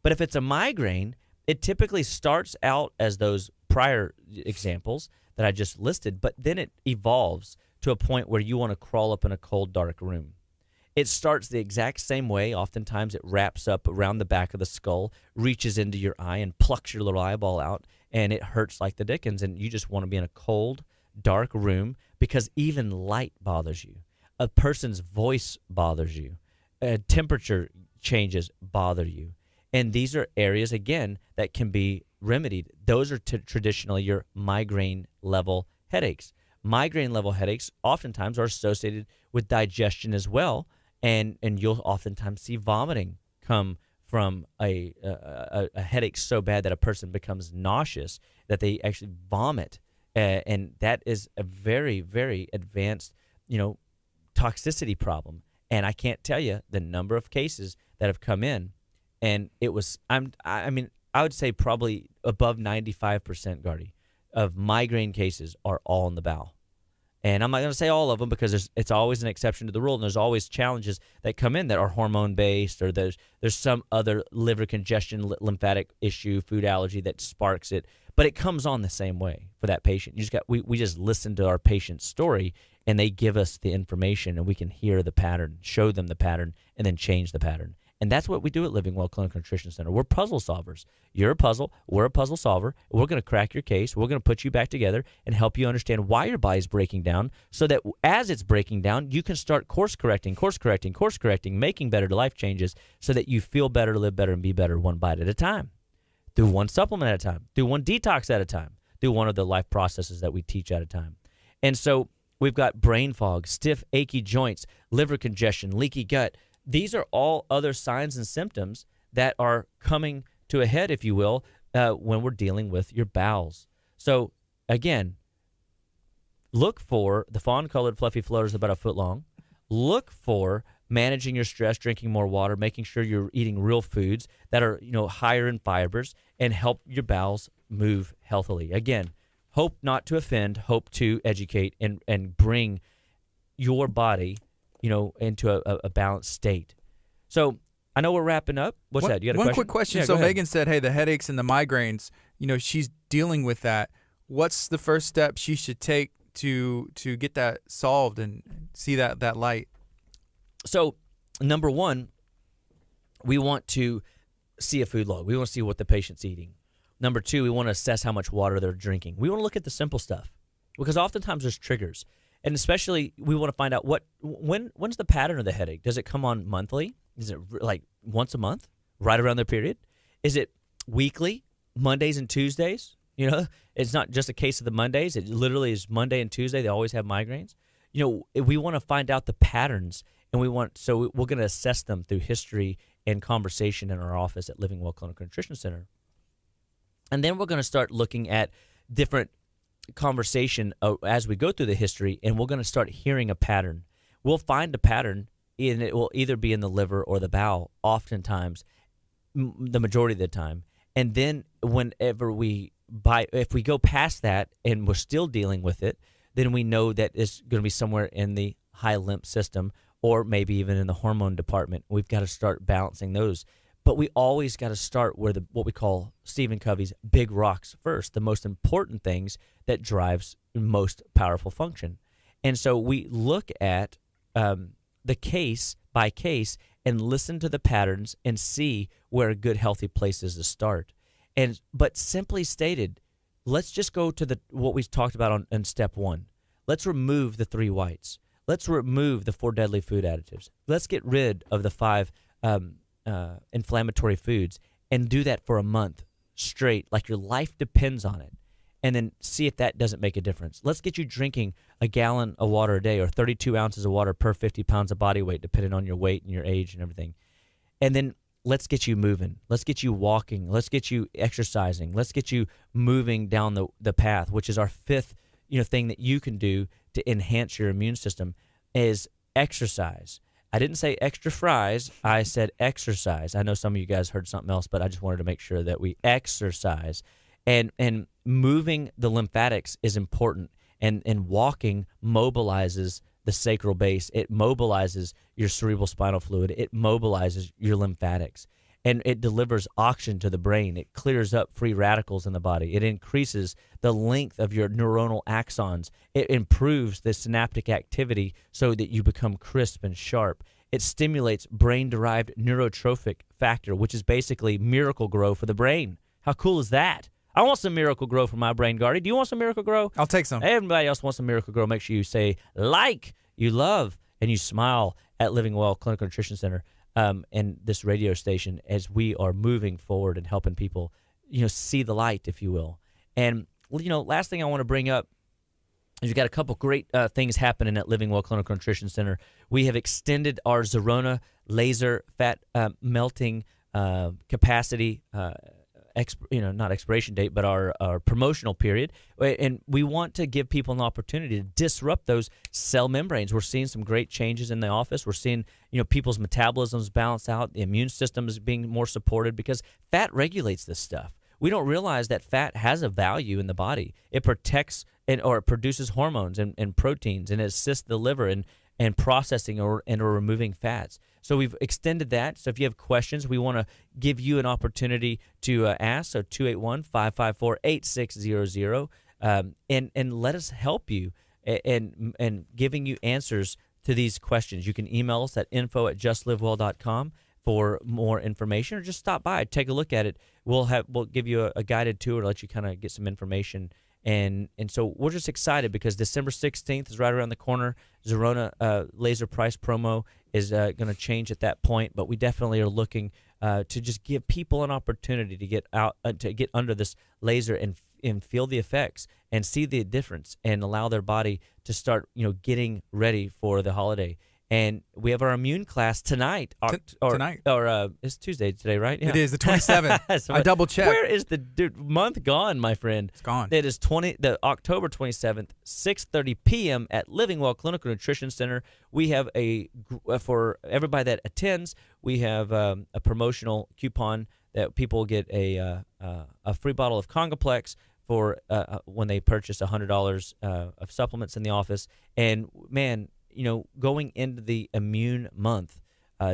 But if it's a migraine, it typically starts out as those prior examples that I just listed, but then it evolves to a point where you want to crawl up in a cold, dark room. It starts the exact same way. Oftentimes it wraps up around the back of the skull, reaches into your eye, and plucks your little eyeball out, and it hurts like the dickens, and you just want to be in a cold, dark room because even light bothers you. A person's voice bothers you. Temperature changes bother you. And these are areas, again, that can be remedied. Those are traditionally your migraine-level headaches. Migraine-level headaches oftentimes are associated with digestion as well, and you'll oftentimes see vomiting come from a headache so bad that a person becomes nauseous that they actually vomit, and that is a very, very advanced, toxicity problem. And I can't tell you the number of cases that have come in, and it was I would say probably above 95%, Gardy, of migraine cases are all in the bowel. And I'm not going to say all of them because it's always an exception to the rule, and there's always challenges that come in that are hormone-based, or there's some other liver congestion, lymphatic issue, food allergy that sparks it. But it comes on the same way for that patient. We just listen to our patient's story, and they give us the information, and we can hear the pattern, show them the pattern, and then change the pattern. And that's what we do at Living Well Clinical Nutrition Center. We're puzzle solvers. You're a puzzle. We're a puzzle solver. We're going to crack your case. We're going to put you back together and help you understand why your body's breaking down, so that as it's breaking down, you can start course correcting, making better life changes so that you feel better, live better, and be better one bite at a time, through one supplement at a time, through one detox at a time, through one of the life processes that we teach at a time. And so we've got brain fog, stiff, achy joints, liver congestion, leaky gut. These are all other signs and symptoms that are coming to a head, if you will, when we're dealing with your bowels. So, again, look for the fawn-colored fluffy floaters about a foot long. Look for managing your stress, drinking more water, making sure you're eating real foods that are higher in fibers and help your bowels move healthily. Again, hope not to offend, hope to educate and bring your body into a balanced state. So I know we're wrapping up. What's that? You got a question? One quick question. Yeah, so Megan said, hey, the headaches and the migraines, she's dealing with that. What's the first step she should take to get that solved and see that light? So number one, we want to see a food log. We want to see what the patient's eating. Number two, we want to assess how much water they're drinking. We want to look at the simple stuff because oftentimes there's triggers. And especially, we want to find out when's the pattern of the headache. Does it come on monthly? Is it like once a month, right around the period? Is it weekly, Mondays and Tuesdays? It's not just a case of the Mondays. It literally is Monday and Tuesday. They always have migraines. We want to find out the patterns, and we're going to assess them through history and conversation in our office at Living Well Clinical Nutrition Center. And then we're going to start looking at different conversation as we go through the history, and we're going to start hearing a pattern. We'll find a pattern, and it will either be in the liver or the bowel, oftentimes, the majority of the time. And then whenever if we go past that and we're still dealing with it, then we know that it's going to be somewhere in the high lymph system or maybe even in the hormone department. We've got to start balancing those. But we always got to start where what we call Stephen Covey's big rocks first, the most important things that drives most powerful function. And so we look at the case by case and listen to the patterns and see where a good, healthy place is to start. But simply stated, let's just go to what we talked about in step 1. Let's remove the 3 whites. Let's remove the 4 deadly food additives. Let's get rid of the 5 inflammatory foods and do that for a month straight, like your life depends on it, and then see if that doesn't make a difference. Let's get you drinking a gallon of water a day or 32 ounces of water per 50 pounds of body weight, depending on your weight and your age and everything. And then let's get you moving. Let's get you walking. Let's get you exercising. Let's get you moving down the path, which is our 5th thing that you can do to enhance your immune system is exercise. I didn't say extra fries. I said exercise. I know some of you guys heard something else, but I just wanted to make sure that we exercise. And moving the lymphatics is important. And walking mobilizes the sacral base. It mobilizes your cerebral spinal fluid. It mobilizes your lymphatics. And it delivers oxygen to the brain. It clears up free radicals in the body. It increases the length of your neuronal axons. It improves the synaptic activity so that you become crisp and sharp. It stimulates brain-derived neurotrophic factor, which is basically miracle grow for the brain. How cool is that? I want some Miracle Grow for my brain, Gardy. Do you want some Miracle Grow? I'll take some. Everybody else wants some Miracle Grow. Make sure you say you love, and you smile at Living Well Clinical Nutrition Center. And this radio station as we are moving forward and helping people, see the light, if you will. And, last thing I want to bring up is we've got a couple great things happening at Living Well Clinical Nutrition Center. We have extended our Zerona laser fat melting capacity, not expiration date, but our promotional period. And we want to give people an opportunity to disrupt those cell membranes. We're seeing some great changes in the office. We're seeing, people's metabolisms balance out. The immune system is being more supported because fat regulates this stuff. We don't realize that fat has a value in the body. It protects or it produces hormones and proteins, and it assists the liver in processing or removing fats. So we've extended that. So if you have questions, we want to give you an opportunity to ask. So 281-554-8600, and let us help you and giving you answers to these questions. You can email us at info@justlivewell.com for more information, or just stop by, take a look at it. We'll give you a guided tour to let you kind of get some information. And so we're just excited because December 16th is right around the corner. Zerona laser price promo is going to change at that point, but we definitely are looking to just give people an opportunity to get out, to get under this laser and feel the effects and see the difference and allow their body to start, getting ready for the holiday. And we have our immune class tonight. Tonight. Or it's Tuesday today, right? Yeah. It is the 27th. So I double checked. Where is the month gone, my friend? It's gone. It is the October 27th, 6:30 p.m. at Living Well Clinical Nutrition Center. We have for everybody that attends, we have a promotional coupon that people get a free bottle of Congaplex for when they purchase $100 of supplements in the office. And man, going into the immune month,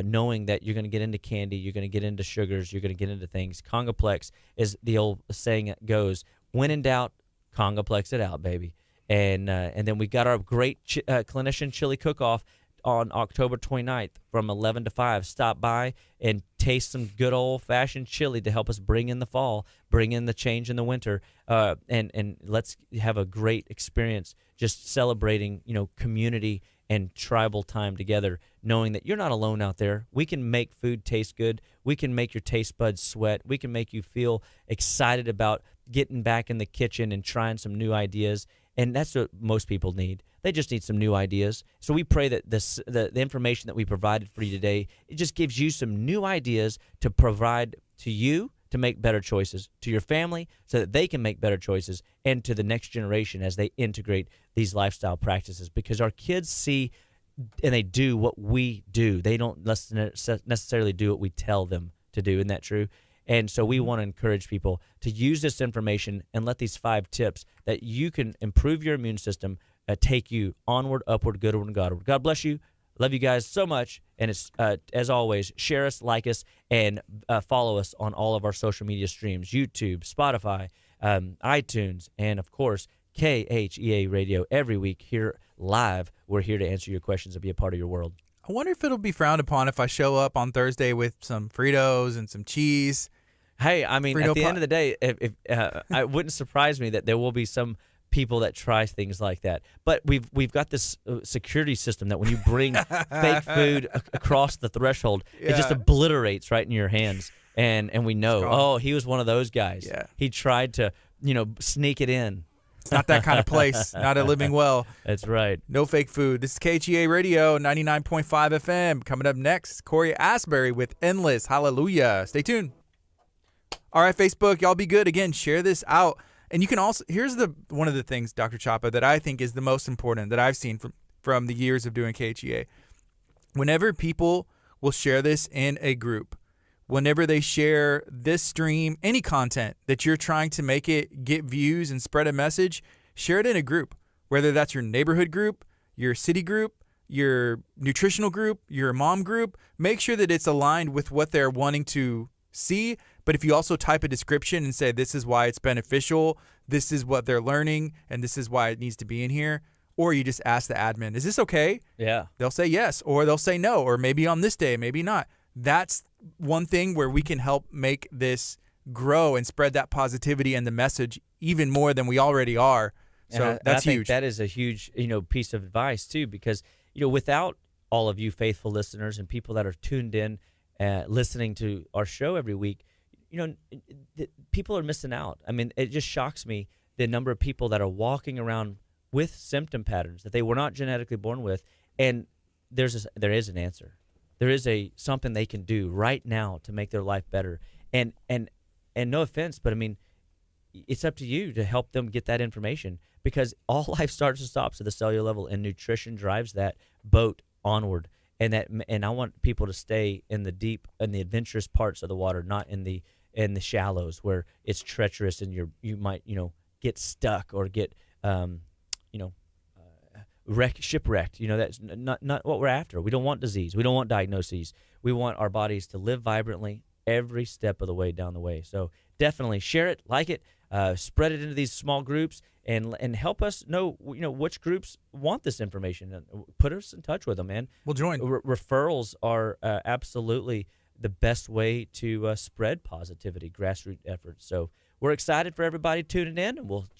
knowing that you're going to get into candy, you're going to get into sugars, you're going to get into things. Congaplex is the old saying that goes, when in doubt, Congaplex it out, baby. And then we got our great clinician chili cook-off on October 29th from 11 to 5. Stop by and taste some good old-fashioned chili to help us bring in the fall, bring in the change in the winter, and let's have a great experience just celebrating, community and tribal time together, knowing that you're not alone out there. We can make food taste good. We can make your taste buds sweat. We can make you feel excited about getting back in the kitchen and trying some new ideas. And that's what most people need. They just need some new ideas. So we pray that the information that we provided for you today, it just gives you some new ideas to provide to you to make better choices, to your family so that they can make better choices, and to the next generation as they integrate these lifestyle practices. Because our kids see and they do what we do. They don't necessarily do what we tell them to do. Isn't that true? And so we want to encourage people to use this information and let these 5 tips that you can improve your immune system take you onward, upward, goodward, and Godward. God bless you. Love you guys so much. And it's as always, share us, like us, and follow us on all of our social media streams: YouTube, Spotify, iTunes, and of course KHEA Radio. Every week here live, we're here to answer your questions and be a part of your world. I wonder if it'll be frowned upon if I show up on Thursday with some Fritos and some cheese. Hey, I mean, Frito at the pie. end of the day, if it wouldn't surprise me that there will be some people that try things like that. But we've got this security system that when you bring fake food across the threshold, it just Yeah. obliterates right in your hands. And we know, gone. oh, he was one of those guys. Yeah. He tried to, sneak it in. It's not that kind of place. Not at Living Well. That's right. No fake food. This is KHEA Radio, 99.5 FM. Coming up next, Corey Asbury with Endless. Hallelujah. Stay tuned. All right, Facebook, y'all be good. Again, share this out. And you can also, here's one of the things, Dr. Chapa, that I think is the most important that I've seen from the years of doing KHEA. Whenever people will share this in a group, whenever they share this stream, any content that you're trying to make it get views and spread a message, share it in a group, whether that's your neighborhood group, your city group, your nutritional group, your mom group. Make sure that it's aligned with what they're wanting to see. But if you also type a description and say, this is why it's beneficial, this is what they're learning, and this is why it needs to be in here, or you just ask the admin, is this okay? Yeah. They'll say yes, or they'll say no, or maybe on this day, maybe not. That's one thing where we can help make this grow and spread that positivity and the message even more than we already are. So that's I think huge. that is a huge, piece of advice too, because without all of you faithful listeners and people that are tuned in, listening to our show every week, people are missing out. I mean, it just shocks me the number of people that are walking around with symptom patterns that they were not genetically born with, and there is an answer. There is something they can do right now to make their life better. And no offense, but I mean, it's up to you to help them get that information, because all life starts and stops at the cellular level, and nutrition drives that boat onward. And I want people to stay in the deep and the adventurous parts of the water, not in the shallows where it's treacherous and you might get stuck or get shipwrecked. That's not what we're after. We don't want disease. We don't want diagnoses. We want our bodies to live vibrantly every step of the way down the way. So definitely share it, like it, spread it into these small groups, and help us know which groups want this information, and put us in touch with them, man. We'll join. Referrals are absolutely the best way to spread positivity, grassroots efforts. So we're excited for everybody tuning in, and we'll